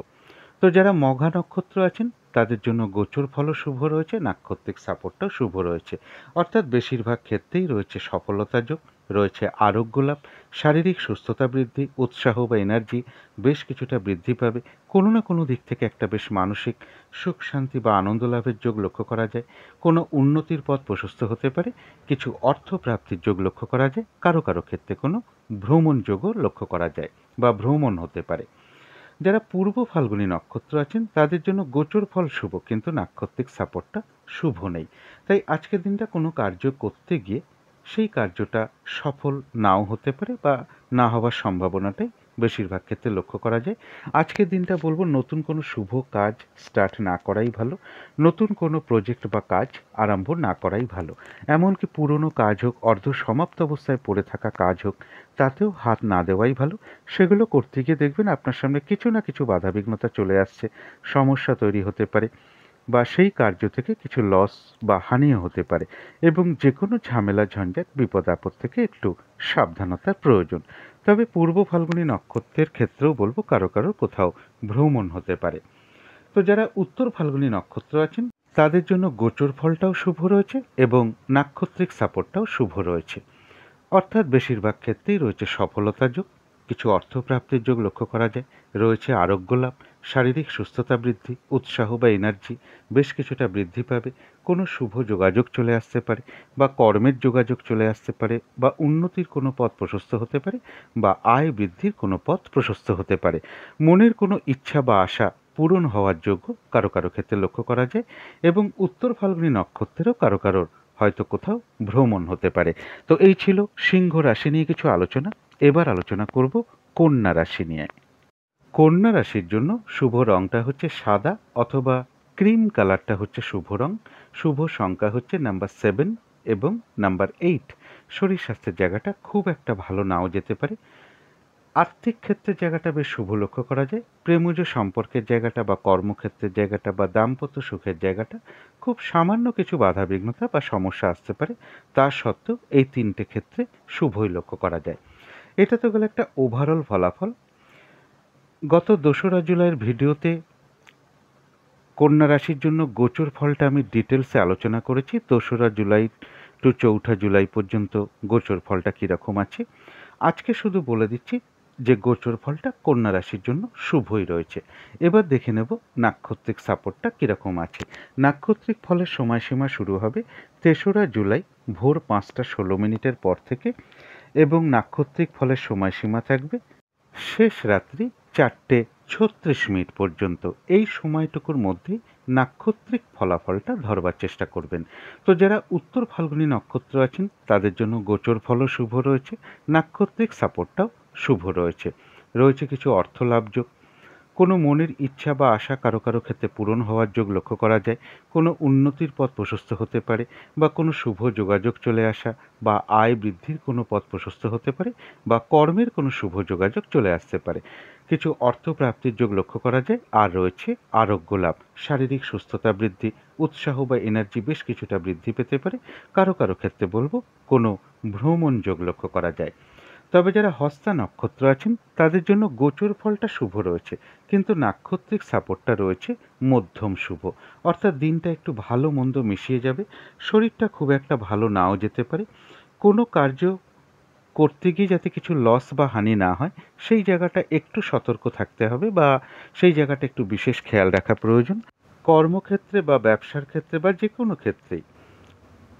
তো যারা মঘা নক্ষত্র আছেন তাদের জন্য গোচর ফলও শুভ রয়েছে, নাক্ষত্রিক সাপোর্টটাও শুভ রয়েছে। অর্থাৎ বেশিরভাগ ক্ষেত্রেই রয়েছে সফলতা যোগ, রয়েছে আরোগ্য লাভ, শারীরিক সুস্থতা বৃদ্ধি, উৎসাহ বা এনার্জি বেশ কিছুটা বৃদ্ধি পাবে। কোনো না কোনো দিক থেকে একটা বেশ মানসিক সুখ শান্তি বা আনন্দ লাভের যোগ লক্ষ্য করা যায়। কোনো উন্নতির পথ প্রশস্ত হতে পারে, কিছু অর্থ প্রাপ্তির যোগ লক্ষ্য করা যায়, কারো কারো ক্ষেত্রে কোনো ভ্রমণ যোগও লক্ষ্য করা যায় বা ভ্রমণ হতে পারে। যারা পূর্ব ফাল্গুনী নক্ষত্র আছেন তাদের জন্য গোচর ফল শুভ, কিন্তু নাক্ষত্রিক সাপোর্টটা শুভ নেই। তাই আজকের দিনটা কোনো কার্য করতে গিয়ে সেই কার্যটা সফল নাও হতে পারে বা না হওয়ার সম্ভাবনাটাই বেশিরভাগ ক্ষেত্রে লক্ষ্য করা যায়। আজকের দিনটা বলবো নতুন কোনো শুভ কাজ স্টার্ট না করাই ভালো, নতুন কোনো প্রজেক্ট বা কাজ আরম্ভ না করাই ভালো। এমনকি পুরনো কাজ হোক, অর্ধ সমাপ্ত অবস্থায় পড়ে থাকা কাজ হোক, তাতেও হাত না দেওয়াই ভালো। সেগুলো করতে গিয়ে দেখবেন আপনার সামনে কিছু না কিছু বাধাবিঘ্নতা চলে আসছে, সমস্যা তৈরি হতে পারে বা সেই কার্য থেকে কিছু লস বা হানিও হতে পারে, এবং যে কোনো ঝামেলা ঝঞ্ঝাট বিপদ আপদ থেকে একটু সাবধানতার প্রয়োজন। তবে পূর্ব ফাল্গুনী নক্ষত্রের ক্ষেত্রেও বলবো কারো কারো কোথাও ভ্রমণ হতে পারে। তো যারা উত্তর ফাল্গুনী নক্ষত্র আছেন তাদের জন্য গোচর ফলটাও শুভ রয়েছে এবং নাক্ষত্রিক সাপোর্টটাও শুভ রয়েছে। অর্থাৎ বেশিরভাগ ক্ষেত্রেই রয়েছে সফলতা যোগ, কিছু অর্থপ্রাপ্তির যোগ লক্ষ্য করা যায়, রয়েছে আরোগ্য লাভ, শারীরিক সুস্থতা বৃদ্ধি, উৎসাহ বা এনার্জি বেশ কিছুটা বৃদ্ধি পাবে, কোনো শুভ যোগাযোগ চলে আসতে পারে বা কর্মের যোগাযোগ চলে আসতে পারে বা উন্নতির কোনো পথ প্রশস্ত হতে পারে বা আয় বৃদ্ধির কোনো পথ প্রশস্ত হতে পারে। মনের কোনো ইচ্ছা বা আশা পূরণ হওয়ার যোগ্য কারো কারো ক্ষেত্রে লক্ষ্য করা যায়, এবং উত্তর ফাল্গুনী নক্ষত্রেরও কারো কারোর হয়তো কোথাও ভ্রমণ হতে পারে। তো এই ছিল সিংহ রাশি নিয়ে কিছু আলোচনা। এবার আলোচনা করব কন্যা রাশি নিয়ে। কন্যা রাশির জন্য শুভ রংটা হচ্ছে সাদা অথবা ক্রিম কালারটা হচ্ছে শুভ রং। শুভ সংখ্যা হচ্ছে নাম্বার 7 এবং নাম্বার 8। শরীর স্বাস্থ্যের জায়গাটা খুব একটা ভালো নাও যেতে পারে। আর্থিক ক্ষেত্রের জায়গাটা বেশ শুভ লক্ষ্য করা যায়। প্রেমজ সম্পর্কের জায়গাটা বা কর্মক্ষেত্রের জায়গাটা বা দাম্পত্য সুখের জায়গাটা খুব সামান্য কিছু বাধাবিঘ্নতা বা সমস্যা আসতে পারে, তা সত্ত্বেও এই তিনটে ক্ষেত্রে শুভই লক্ষ্য করা যায়। এটা তো গেল একটা ওভারঅল ফলাফল। গত 2রা জুলাইয়ের ভিডিওতে কন্যা রাশির জন্য গোচর ফলটা আমি ডিটেলসে আলোচনা করেছি। 2রা জুলাই টু 4ঠা জুলাই পর্যন্ত গোচর ফলটা কীরকম আছে। আজকে শুধু বলে দিচ্ছি যে গোচর ফলটা কন্যা রাশির জন্য শুভই রয়েছে। এবার দেখে নেব নাক্ষত্রিক সাপোর্টটা কীরকম আছে। নাক্ষত্রিক ফলের সময়সীমা শুরু হবে 3রা জুলাই ভোর 5:16 পর থেকে এবং নাক্ষত্রিক ফলের সময়সীমা থাকবে শেষ রাত্রি 4:36 পর্যন্ত। এই সময়টুকুর মধ্যেই নাক্ষত্রিক ফলাফলটা ধরবার চেষ্টা করবেন। তো যারা উত্তর ফাল্গুনী নক্ষত্র আছেন তাদের জন্য গোচর ফলও শুভ রয়েছে, নাক্ষত্রিক সাপোর্টটাও শুভ রয়েছে। রয়েছে কিছু অর্থ লাভ যোগ, কোনো মনের ইচ্ছা বা আশা কারো কারো ক্ষেত্রে পূরণ হওয়ার যোগ লক্ষ্য করা যায়, কোনো উন্নতির পথ প্রশস্ত হতে পারে বা কোনো শুভ যোগাযোগ চলে আসা বা আয় বৃদ্ধির কোনো পথ প্রশস্ত হতে পারে বা কর্মের কোনো শুভ যোগাযোগ চলে আসতে পারে, কিছু অর্থ প্রাপ্তির যোগ লক্ষ্য করা যায়। আর রয়েছে আরোগ্য লাভ, শারীরিক সুস্থতা বৃদ্ধি, উৎসাহ বা এনার্জি বেশ কিছুটা বৃদ্ধি পেতে পারে। কারো কারো ক্ষেত্রে বলবো কোনো ভ্রমণ যোগ লক্ষ্য করা যায়। তবে যারা হস্তা নক্ষত্র আছেন তাদের জন্য গোচর ফলটা শুভ রয়েছে, কিন্তু নাক্ষত্রিক সাপোর্টটা রয়েছে মধ্যম শুভ। অর্থাৎ দিনটা একটু ভালো মন্দ মিশিয়ে যাবে, শরীরটা খুব একটা ভালো নাও যেতে পারে। কোনো কার্য করতে গিয়ে যাতে কিছু লস বা হানি না হয় সেই জায়গাটা একটু সতর্ক থাকতে হবে বা সেই জায়গাটা একটু বিশেষ খেয়াল রাখা প্রয়োজন। কর্মক্ষেত্রে বা ব্যবসার ক্ষেত্রে বা যে কোনো ক্ষেত্রেই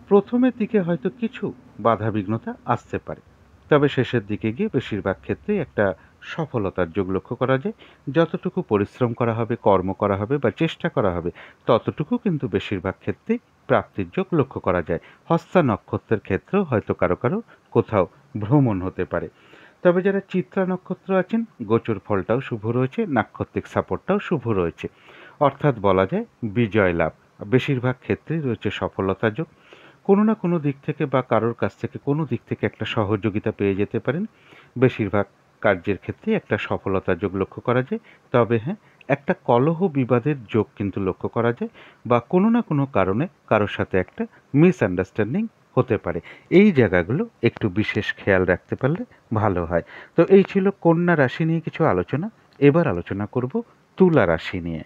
প্রথমের দিকে হয়তো কিছু বাধাবিঘ্নতা আসতে পারে, তবে শেষের দিকে গিয়ে বেশিরভাগ ক্ষেত্রেই একটা সফলতার যোগ লক্ষ্য করা যায়। যতটুকু পরিশ্রম করা হবে, কর্ম করা হবে বা চেষ্টা করা হবে, ততটুকু কিন্তু বেশিরভাগ ক্ষেত্রেই প্রাপ্তির যোগ লক্ষ্য করা যায়। হস্তা নক্ষত্রের ক্ষেত্রেও হয়তো কারো কারো কোথাও ভ্রমণ হতে পারে। তবে যারা চিত্রা নক্ষত্র আছেন গোচর ফলটাও শুভ রয়েছে, নাক্ষত্রিক সাপোর্টটাও শুভ রয়েছে। অর্থাৎ বলা যায় বিজয় লাভ, বেশিরভাগ ক্ষেত্রেই রয়েছে সফলতা যোগ। কোনো না কোনো দিক থেকে বা কারোর কাছ থেকে কোনো দিক থেকে একটা সহযোগিতা পেয়ে যেতে পারেন। বেশিরভাগ কার্যের ক্ষেত্রে একটা সফলতা যোগ লক্ষ্য করা যায়। তবে হ্যাঁ, একটা কলহ বিবাদের যোগ কিন্তু লক্ষ্য করা যায়, বা কোনো না কোনো কারণে কারোর সাথে একটা মিসআন্ডারস্ট্যান্ডিং হতে পারে। এই জায়গাগুলো একটু বিশেষ খেয়াল রাখতে পারলে ভালো হয়। তো এই ছিল কন্যা রাশি নিয়ে কিছু আলোচনা। এবার আলোচনা করব তুলা রাশি নিয়ে।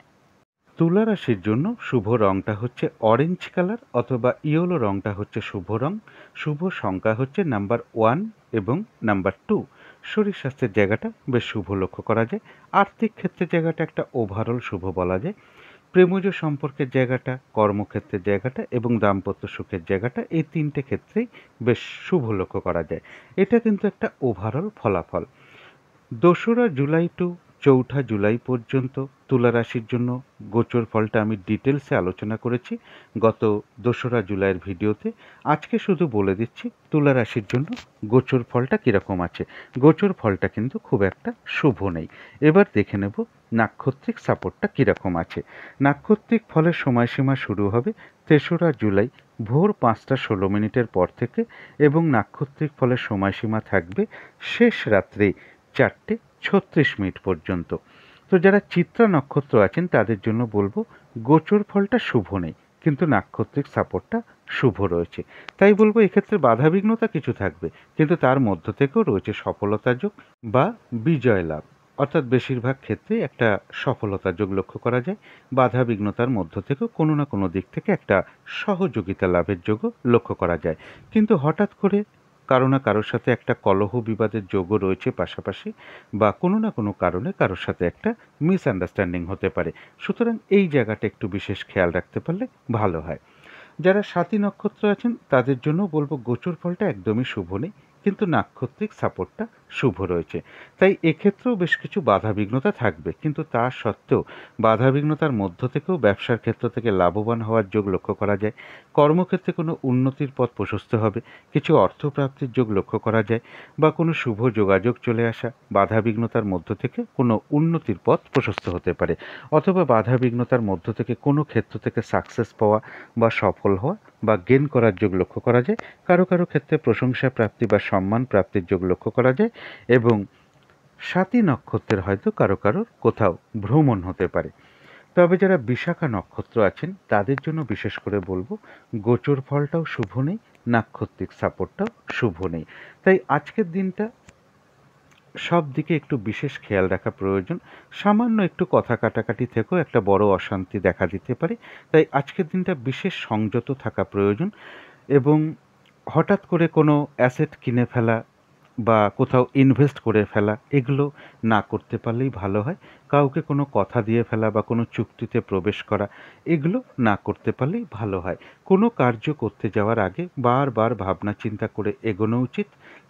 তুলা রাশির জন্য শুভ রংটা হচ্ছে অরেঞ্জ কালার অথবা ইয়েলো রংটা হচ্ছে শুভ রং। শুভ সংখ্যা হচ্ছে নাম্বার 1 এবং নাম্বার 2। শরীর স্বাস্থ্যের জায়গাটা বেশ শুভ লক্ষ্য করা যায়। আর্থিক ক্ষেত্রের জায়গাটা একটা ওভারঅল শুভ বলা যায়। প্রেমজ সম্পর্কের জায়গাটা, কর্মক্ষেত্রের জায়গাটা এবং দাম্পত্য সুখের জায়গাটা, এই তিনটে ক্ষেত্রেই বেশ শুভ লক্ষ্য করা যায়। এটা কিন্তু একটা ওভারঅল ফলাফল। 2রা জুলাই টু 4ঠা জুলাই পর্যন্ত তুলা রাশির জন্য গোচর ফলটা আমি ডিটেলসে আলোচনা করেছি গত 2রা জুলাইয়ের ভিডিওতে। আজকে শুধু বলে দিচ্ছি তুলা রাশির জন্য গোচর ফলটা কীরকম আছে। গোচর ফলটা কিন্তু খুব একটা শুভ নেই। এবার দেখে নেব নাক্ষত্রিক সাপোর্টটা কীরকম আছে। নাক্ষত্রিক ফলের সময়সীমা শুরু হবে 3রা জুলাই ভোর 5টা 16 মিনিটের পর থেকে, এবং নাক্ষত্রিক ফলের সময়সীমা থাকবে শেষ রাত্রে 4:36 পর্যন্ত। তো যারা চিত্রা নক্ষত্র আছেন তাদের জন্য বলবো গোচর ফলটা শুভ নেই, কিন্তু নাক্ষত্রিক সাপোর্টটা শুভ রয়েছে। তাই বলবো এক্ষেত্রে বাধাবিঘ্নতা কিছু থাকবে, কিন্তু তার মধ্য থেকেও রয়েছে সফলতা যোগ বা বিজয় লাভ। অর্থাৎ বেশিরভাগ ক্ষেত্রে একটা সফলতা যোগ লক্ষ্য করা যায়। বাধাবিঘ্নতার মধ্য থেকেও কোনো না কোনো দিক থেকে একটা সহযোগিতা লাভের যোগও লক্ষ্য করা যায়। কিন্তু হঠাৎ করে কারো না কারোর সাথে একটা কলহ বিবাদের যোগও রয়েছে পাশাপাশি, বা কোনো না কোনো কারণে কারোর সাথে একটা মিসআন্ডারস্ট্যান্ডিং হতে পারে। সুতরাং এই জায়গাটা একটু বিশেষ খেয়াল রাখতে পারলে ভালো হয়। যারা স্বাতী নক্ষত্র আছেন তাদের জন্য বলবো গোচর ফলটা একদমই শুভ নেই, কিন্তু নাক্ষত্রিক সাপোর্টটা শুভ রয়েছে। তাই এক্ষেত্রেও বেশ কিছু বাধাবিঘ্নতা থাকবে, কিন্তু তা সত্ত্বেও বাধাবিঘ্নতার মধ্য থেকেও ব্যবসার ক্ষেত্র থেকে লাভবান হওয়ার যোগ লক্ষ্য করা যায়। কর্মক্ষেত্রে কোনো উন্নতির পথ প্রশস্ত হবে, কিছু অর্থপ্রাপ্তির যোগ লক্ষ্য করা যায়, বা কোনো শুভ যোগাযোগ চলে আসা। বাধাবিঘ্নতার মধ্য থেকে কোনো উন্নতির পথ প্রশস্ত হতে পারে, অথবা বাধাবিঘ্নতার মধ্য থেকে কোনো ক্ষেত্র থেকে সাকসেস পাওয়া বা সফল হওয়া বা গেন করার যোগ লক্ষ্য করা যায়। কারো কারো ক্ষেত্রে প্রশংসা প্রাপ্তি বা সম্মান প্রাপ্তির যোগ লক্ষ্য করা যায়, এবং স্বাতী নক্ষত্রের হয়তো কারো কারোর কোথাও ভ্রমণ হতে পারে। তবে যারা বিশাখা নক্ষত্র আছেন তাদের জন্য বিশেষ করে বলবো গোচর ফলটাও শুভ নেই, নাক্ষত্রিক সাপোর্টটাও শুভ নেই। তাই আজকের দিনটা সব দিকে একটু বিশেষ খেয়াল রাখা প্রয়োজন। সামান্য একটু কথা কাটাকাটি থেকেও একটা বড় অশান্তি দেখা দিতে পারে। তাই আজকের দিনটা বিশেষ সংযত থাকা প্রয়োজন, এবং হঠাৎ করে কোনো অ্যাসেট কিনে ফেলা বা কোথাও ইনভেস্ট করে ফেলা এগুলো না করতে পারলেই ভালো হয়। কাউকে কোনো কথা দিয়ে ফেলা বা কোনো চুক্তিতে প্রবেশ করা এগুলো না করতে পারলেই ভালো হয়। কোনো কার্য করতে যাওয়ার আগে বারবার ভাবনা চিন্তা করে এগোনো উচিত।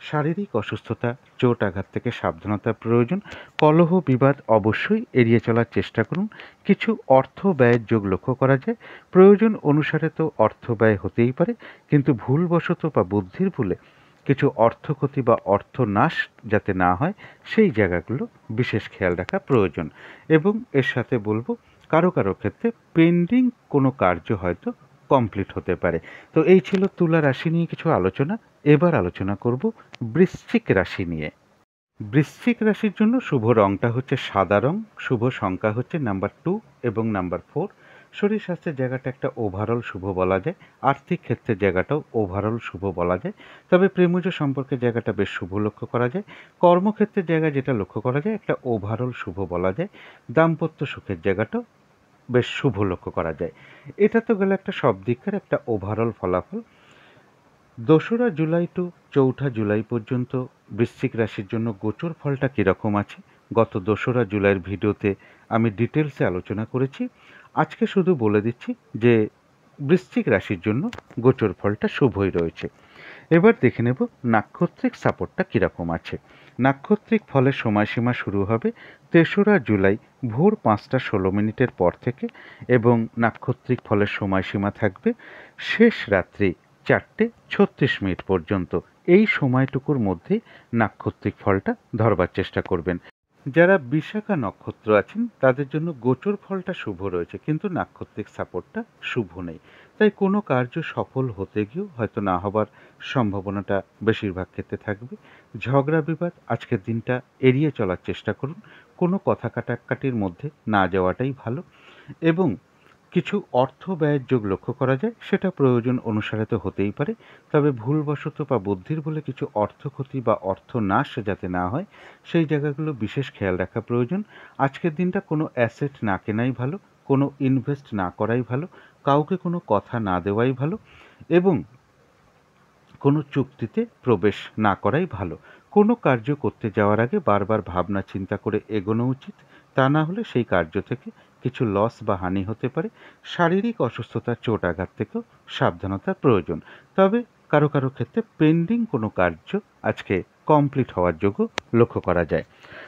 শারীরিক অসুস্থতা, চোট আঘাত থেকে সাবধানতা প্রয়োজন। কলহ বিবাদ অবশ্যই এড়িয়ে চলার চেষ্টা করুন। কিছু অর্থ ব্যয়ের যোগ লক্ষ্য করা যায়। প্রয়োজন অনুসারে তো অর্থ ব্যয় হতেই পারে, কিন্তু ভুলবশত বা বুদ্ধির ভুলে কিছু অর্থক্ষতি বা অর্থনাশ যাতে না হয় সেই জায়গাগুলো বিশেষ খেয়াল রাখা প্রয়োজন। এবং এর সাথে বলবো কারো কারো ক্ষেত্রে পেন্ডিং কোনো কার্য হয়তো কমপ্লিট হতে পারে। তো এই ছিল তুলা রাশি নিয়ে কিছু আলোচনা। এবার আলোচনা করব বৃশ্চিক রাশি নিয়ে। বৃশ্চিক রাশির জন্য শুভ রংটা হচ্ছে সাদা রং। শুভ সংখ্যা হচ্ছে নাম্বার 2 এবং নাম্বার 4। শরীর স্বাস্থ্যের জায়গাটা একটা ওভারঅল শুভ বলা যায়। আর্থিক ক্ষেত্রের জায়গাটাও ওভারঅল শুভ বলা যায়। তবে প্রেমজ সম্পর্কের জায়গাটা বেশ শুভ লক্ষ্য করা যায়। কর্মক্ষেত্রের জায়গায় যেটা লক্ষ্য করা যায় একটা ওভারঅল শুভ বলা যায়। দাম্পত্য সুখের জায়গাটাও বেশ শুভ লক্ষ্য করা যায়। এটা তো গেল একটা সব দিকের একটা ওভারঅল ফলাফল। 2রা জুলাই টু 4ঠা জুলাই পর্যন্ত বৃশ্চিক রাশির জন্য গোচর ফলটা কীরকম আছে গত 2রা জুলাইয়ের ভিডিওতে আমি ডিটেলসে আলোচনা করেছি। আজকে শুধু বলে দিচ্ছি যে বৃশ্চিক রাশির জন্য গোচর ফলটা শুভই রয়েছে। এবার দেখে নেব নাক্ষত্রিক সাপোর্টটা কীরকম আছে। নাক্ষত্রিক ফলের সময়সীমা শুরু হবে 3রা জুলাই ভোর 5টা 16 মিনিটের পর থেকে, এবং নাক্ষত্রিক ফলের সময়সীমা থাকবে শেষ রাত্রি 4:36 পর্যন্ত। এই সময়টুকুর মধ্যে নাক্ষত্রিক ফলটা ধরবার চেষ্টা করবেন। যারা বিশাখা নক্ষত্র আছেন তাদের জন্য গোচর ফলটা শুভ রয়েছে, কিন্তু নাক্ষত্রিক সাপোর্টটা শুভ নেই। তাই কোনো কার্য সফল হতে গিয়েও হয়তো না হবার সম্ভাবনাটা বেশিরভাগ ক্ষেত্রে থাকবে। ঝগড়া বিবাদ আজকের দিনটা এড়িয়ে চলার চেষ্টা করুন। কোনো কথা কাটাকাটির মধ্যে না যাওয়াটাই ভালো। এবং কিছু অর্থ ব্যয়ের যোগ লক্ষ্য করা যায়, সেটা প্রয়োজন অনুসারে তো হতেই পারে, তবে ভুলবশত বা বুদ্ধির বলে কিছু অর্থ ক্ষতি বা অর্থ নাশ যাতে না হয় সেই জায়গাগুলো বিশেষ খেয়াল রাখা প্রয়োজন। আজকের দিনটা কোনো অ্যাসেট না কেনাই ভালো, কোনো ইনভেস্ট না করাই ভালো, কাউকে কোনো কথা না দেওয়াই ভালো এবং কোনো চুক্তিতে প্রবেশ না করাই ভালো। কোনো কার্য করতে যাওয়ার আগে বারবার ভাবনা চিন্তা করে এগোনো উচিত, তা না হলে সেই কার্য থেকে কিছু লস বা হানি হতে পারে। শারীরিক অসুস্থতা, চোট আঘাত থেকেও সাবধানতার প্রয়োজন। তবে কারো কারো ক্ষেত্রে পেন্ডিং কোনো কার্য আজকে কমপ্লিট হওয়ার যোগ্য লক্ষ্য করা যায়।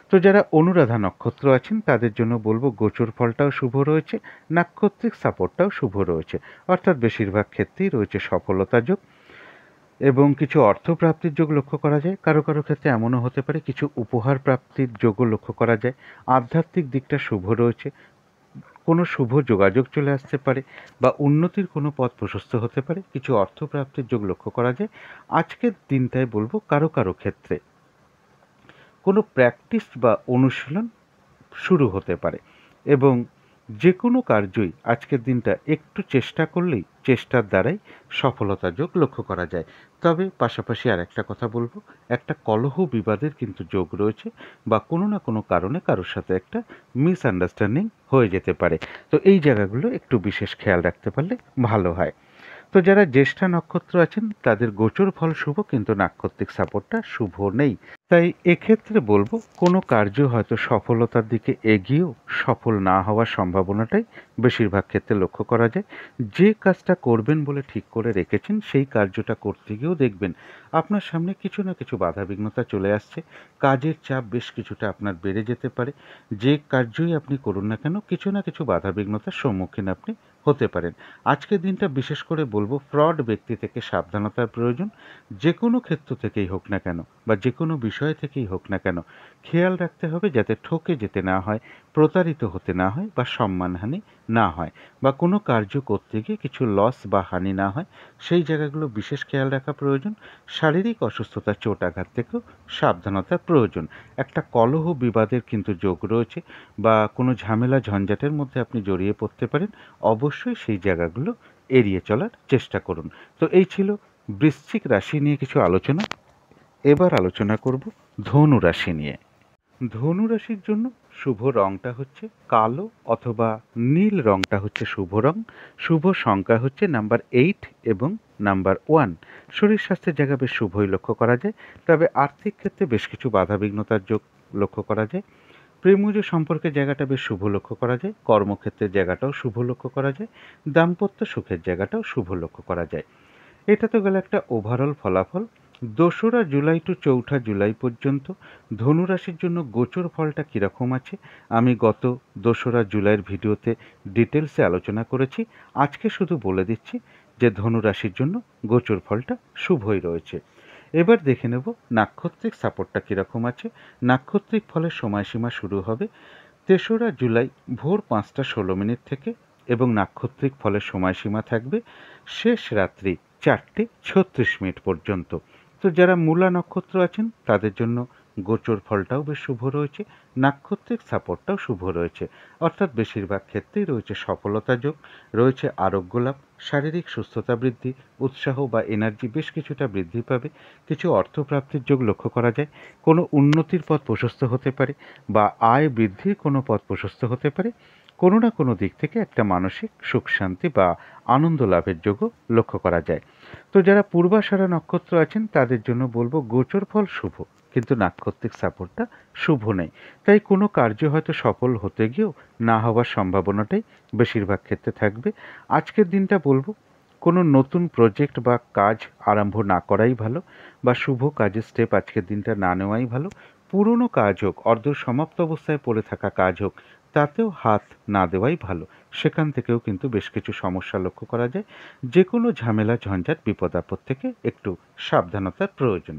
তো যারা অনুরাধা নক্ষত্র আছেন তাদের জন্য বলবো গোচর ফলটাও শুভ রয়েছে, নাক্ষত্রিক সাপোর্টটাও শুভ রয়েছে, অর্থাৎ বেশিরভাগ ক্ষেত্রেই রয়েছে সফলতা যোগ এবং কিছু অর্থপ্রাপ্তির যোগ লক্ষ্য করা যায়। কারো কারো ক্ষেত্রে এমনও হতে পারে কিছু উপহার প্রাপ্তির যোগও লক্ষ্য করা যায়। আধ্যাত্মিক দিকটা শুভ রয়েছে, কোনো শুভ যোগাযোগ চলে আসতে পারে বা উন্নতির কোনো পথ প্রশস্ত হতে পারে, কিছু অর্থপ্রাপ্তির যোগ লক্ষ্য করা যায়। আজকের দিনটায় বলবো কারো কারো ক্ষেত্রে কোনো প্র্যাকটিস বা অনুশীলন শুরু হতে পারে এবং যে কোনো কার্যই আজকের দিনটা একটু চেষ্টা করলেই চেষ্টার দ্বারাই সফলতা যোগ লক্ষ্য করা যায়। তবে পাশাপাশি আর একটা কথা বলবো, একটা কলহ বিবাদের কিন্তু যোগ রয়েছে বা কোনো না কোনো কারণে কারোর সাথে একটা মিসআন্ডারস্ট্যান্ডিং হয়ে যেতে পারে। তো এই জায়গাগুলো একটু বিশেষ খেয়াল রাখতে পারলে ভালো হয়। তো যারা জ্যেষ্ঠা নক্ষত্র আছেন তাদের গোচর ফল শুভ, কিন্তু নাক্ষত্রিক সাপোর্টটা শুভ নেই। তাই এক্ষেত্রে বলবো কোনো কার্য হয়তো সফলতার দিকে এগিয়েও সফল না হওয়ার সম্ভাবনাটাই বেশিরভাগ ক্ষেত্রে লক্ষ্য করা যায়। যে কাজটা করবেন বলে ঠিক করে রেখেছেন সেই কার্যটা করতে গিয়েও দেখবেন আপনার সামনে কিছু না কিছু বাধাবিঘ্নতা চলে আসছে, কাজের চাপ বেশ কিছুটা আপনার বেড়ে যেতে পারে। যে কার্যই আপনি করুন না কেন কিছু না কিছু বাধাবিঘ্নতার সম্মুখীন আপনি হতে পারেন। আজকের দিনটা বিশেষ করে বলবো ফ্রড ব্যক্তি থেকে সাবধানতার প্রয়োজন। যে কোনো ক্ষেত্র থেকেই হোক না কেন বা যে কোনো বিষয় থেকেই হোক না কেন খেয়াল রাখতে হবে যাতে ঠকে যেতে না হয়, প্রতারিত হতে না হয় বা সম্মানহানি না হয় বা কোনো কার্য করতে গিয়ে কিছু লস বা হানি না হয়, সেই জায়গাগুলো বিশেষ খেয়াল রাখা প্রয়োজন। শারীরিক অসুস্থতা, চোট আঘাত থেকেও সাবধানতার প্রয়োজন। একটা কলহ বিবাদের কিন্তু যোগ রয়েছে বা কোনো ঝামেলা ঝঞ্ঝাটের মধ্যে আপনি জড়িয়ে পড়তে পারেন, অবশ্যই সেই জায়গাগুলো এড়িয়ে চলার চেষ্টা করুন। তো এই ছিল বৃশ্চিক রাশি নিয়ে কিছু আলোচনা। এবার আলোচনা করব ধনু রাশি নিয়ে। ধনু রাশির জন্য শুভ রংটা হচ্ছে কালো অথবা নীল, রংটা হচ্ছে শুভ রং। শুভ সংখ্যা হচ্ছে নাম্বার 8 এবং নাম্বার 1। শরীর স্বাস্থ্যের জায়গা বেশ শুভই লক্ষ্য করা যায়, তবে আর্থিক ক্ষেত্রে বেশ কিছু বাধাবিঘ্নতার যোগ লক্ষ্য করা যায়। প্রেমজ সম্পর্কের জায়গাটা বেশ শুভ লক্ষ্য করা যায়, কর্মক্ষেত্রের জায়গাটাও শুভ লক্ষ্য করা যায়, দাম্পত্য সুখের জায়গাটাও শুভ লক্ষ্য করা যায়। এটা তো গেল একটা ওভারঅল ফলাফল। 2রা জুলাই টু 4ঠা জুলাই পর্যন্ত ধনুরাশির জন্য গোচর ফলটা কীরকম আছে আমি গত 2রা জুলাইয়ের ভিডিওতে ডিটেলসে আলোচনা করেছি। আজকে শুধু বলে দিচ্ছি যে ধনুরাশির জন্য গোচর ফলটা শুভই রয়েছে। এবার দেখে নেব নাক্ষত্রিক সাপোর্টটা কীরকম আছে। নাক্ষত্রিক ফলের সময়সীমা শুরু হবে 3রা জুলাই ভোর 5টা 16 মিনিট থেকে এবং নাক্ষত্রিক ফলের সময়সীমা থাকবে শেষ রাত্রি 4টে 36 মিনিট পর্যন্ত। তো যারা মূলা নক্ষত্র আছেন তাদের জন্য গোচর ফলটাও বেশ শুভ রয়েছে, নাক্ষত্রিক সাপোর্টটাও শুভ রয়েছে, অর্থাৎ বেশিরভাগ ক্ষেত্রেই রয়েছে সফলতা যোগ, রয়েছে আরোগ্য লাভ, শারীরিক সুস্থতা বৃদ্ধি, উৎসাহ বা এনার্জি বেশ কিছুটা বৃদ্ধি পাবে। কিছু অর্থপ্রাপ্তির যোগ লক্ষ্য করা যায়, কোনো উন্নতির পথ প্রশস্ত হতে পারে বা আয় বৃদ্ধির কোনো পথ প্রশস্ত হতে পারে। কোনো না কোনো দিক থেকে একটা মানসিক সুখ শান্তি বা আনন্দ লাভের যোগও লক্ষ্য করা যায়। তো যারা পূর্বাষাঢ়া নক্ষত্র আছেন তাদের জন্য বলবো গোচর ফল শুভ, কিন্তু নাক্ষত্রিক সাপোর্টটা শুভ নেই। তাই কোনো কার্য হয়তো সফল হতে গিয়েও না হওয়ার সম্ভাবনাটাই বেশিরভাগ ক্ষেত্রে থাকবে। আজকের দিনটা বলবো কোনো নতুন প্রজেক্ট বা কাজ আরম্ভ না করাই ভালো বা শুভ কাজের স্টেপ আজকের দিনটা না নেওয়াই ভালো। পুরনো কাজ হোক, অর্ধ সমাপ্ত অবস্থায় পড়ে থাকা কাজ হোক, তাতেও হাত না দেওয়াই ভালো। সেখান থেকেও কিন্তু বেশ কিছু সমস্যা লক্ষ্য করা যায়। যে কোনো ঝামেলা ঝঞ্ঝাট বিপদ আপদ থেকে একটু সাবধানতার প্রয়োজন।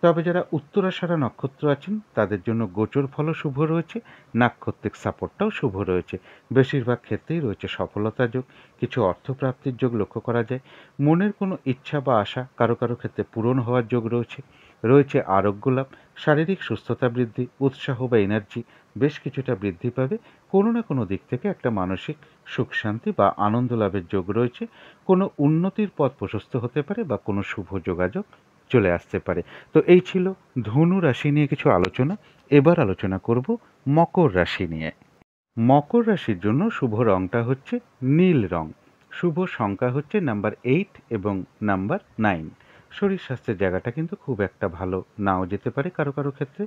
তবে যারা উত্তরাষাঢ়া নক্ষত্র আছেন তাদের জন্য গোচর ফলও শুভ রয়েছে, নাক্ষত্রিক সাপোর্টটাও শুভ রয়েছে, বেশিরভাগ ক্ষেত্রেই রয়েছে সফলতা যোগ, কিছু অর্থপ্রাপ্তির যোগ লক্ষ্য করা যায়। মনের কোনো ইচ্ছা বা আশা কারো কারো ক্ষেত্রে পূরণ হওয়ার যোগ রয়েছে। রয়েছে আরোগ্য লাভ, শারীরিক সুস্থতা বৃদ্ধি, উৎসাহ বা এনার্জি বেশ কিছুটা বৃদ্ধি পাবে। কোনো না কোনো দিক থেকে একটা মানসিক সুখ শান্তি বা আনন্দ লাভের যোগ রয়েছে। কোনো উন্নতির পথ প্রশস্ত হতে পারে বা কোনো শুভ যোগাযোগ চলে আসতে পারে। তো এই ছিল ধনু রাশি নিয়ে কিছু আলোচনা। এবার আলোচনা করব মকর রাশি নিয়ে। মকর রাশির জন্য শুভ রংটা হচ্ছে নীল রং। শুভ সংখ্যা হচ্ছে নাম্বার 8 এবং নাম্বার 9। শরীর স্বাস্থ্যের জায়গাটা কিন্তু খুব একটা ভালো নাও যেতে পারে কারো কারো ক্ষেত্রে।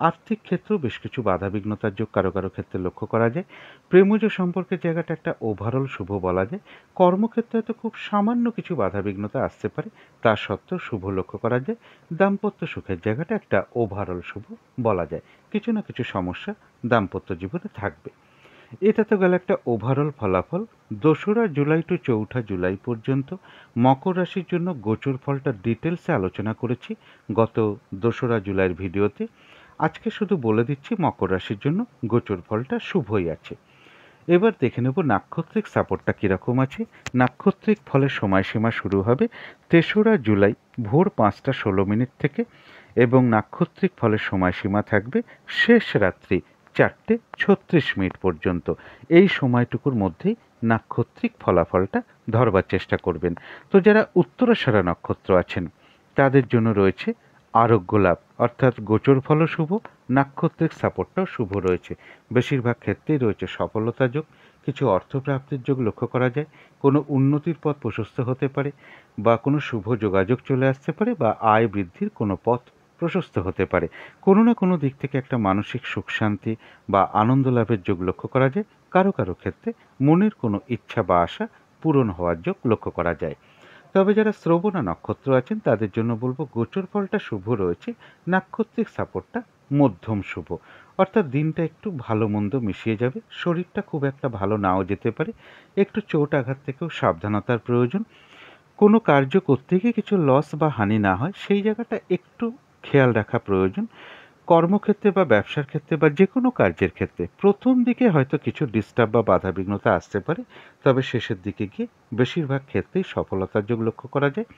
আর্থিক ক্ষেত্রেও বেশ কিছু বাধাবিঘ্নতার যোগ কারো কারো ক্ষেত্রে লক্ষ্য করা যায়। প্রেমজ সম্পর্কের জায়গাটা একটা ওভারঅল শুভ বলা যায়। কর্মক্ষেত্রে হয়তো খুব সামান্য কিছু বাধাবিঘ্নতা আসতে পারে, তা সত্ত্বেও শুভ লক্ষ্য করা যায়। দাম্পত্য সুখের জায়গাটা একটা ওভারঅল শুভ বলা যায়। কিছু না কিছু সমস্যা দাম্পত্য জীবনে থাকবে। এটা তো গেল একটা ওভারঅল ফলাফল। 2রা জুলাই টু 4ঠা জুলাই পর্যন্ত মকর রাশির জন্য গোচর ফলটা ডিটেলসে আলোচনা করেছি গত 2রা জুলাইয়ের ভিডিওতে। আজকে শুধু বলে দিচ্ছি মকর রাশির জন্য গোচর ফলটা শুভই আছে। এবার দেখে নেব নাক্ষত্রিক সাপোর্টটা কীরকম আছে। নাক্ষত্রিক ফলের সময়সীমা শুরু হবে 3রা জুলাই ভোর 5টা 16 মিনিট থেকে এবং নাক্ষত্রিক ফলের সময়সীমা থাকবে শেষ রাত্রি 4টে 36 মিনিট পর্যন্ত। এই সময়টুকুর মধ্যেই নাক্ষত্রিক ফলাফলটা ধরবার চেষ্টা করবেন। তো যারা উত্তরাষাঢ়া নক্ষত্র আছেন তাদের জন্য রয়েছে আরোগ্য লাভ, অর্থাৎ গোচর ফলও শুভ, নাক্ষত্রিক সাপোর্টটাও শুভ রয়েছে। বেশিরভাগ ক্ষেত্রেই রয়েছে সফলতা যোগ, কিছু অর্থপ্রাপ্তির যোগ লক্ষ্য করা যায়। কোনো উন্নতির পথ প্রশস্ত হতে পারে বা কোনো শুভ যোগাযোগ চলে আসতে পারে বা আয় বৃদ্ধির কোনো পথ প্রশস্ত হতে পারে। কোনো না কোনো দিক থেকে একটা মানসিক সুখ শান্তি বা আনন্দ লাভের যোগ লক্ষ্য করা যায়। কারো কারো ক্ষেত্রে মনের কোনো ইচ্ছা বা আশা পূরণ হওয়ার যোগ লক্ষ্য করা যায়। তবে যারা শ্রবণা নক্ষত্র আছেন তাদের জন্য বলবো গোচর ফলটা শুভ রয়েছে, নাক্ষত্রিক সাপোর্টটা মধ্যম শুভ। অর্থাৎ দিনটা একটু ভালো মন্দ মিশিয়ে যাবে, শরীরটা খুব একটা ভালো নাও যেতে পারে, একটু চোট আঘাত থেকেও সাবধানতার প্রয়োজন। কোনো কার্য করতে গিয়ে কিছু লস বা হানি না হয় সেই জায়গাটা একটু খেয়াল রাখা প্রয়োজন। কর্মক্ষেত্রে বা ব্যবসার ক্ষেত্রে বা যে কোনো কার্যের ক্ষেত্রে প্রথম দিকে হয়তো কিছু ডিস্টার্ব বা বাধাবিঘ্নতা আসতে পারে, তবে শেষের দিকে গিয়ে বেশিরভাগ ক্ষেত্রেই সফলতার যোগ লক্ষ্য করা যায়।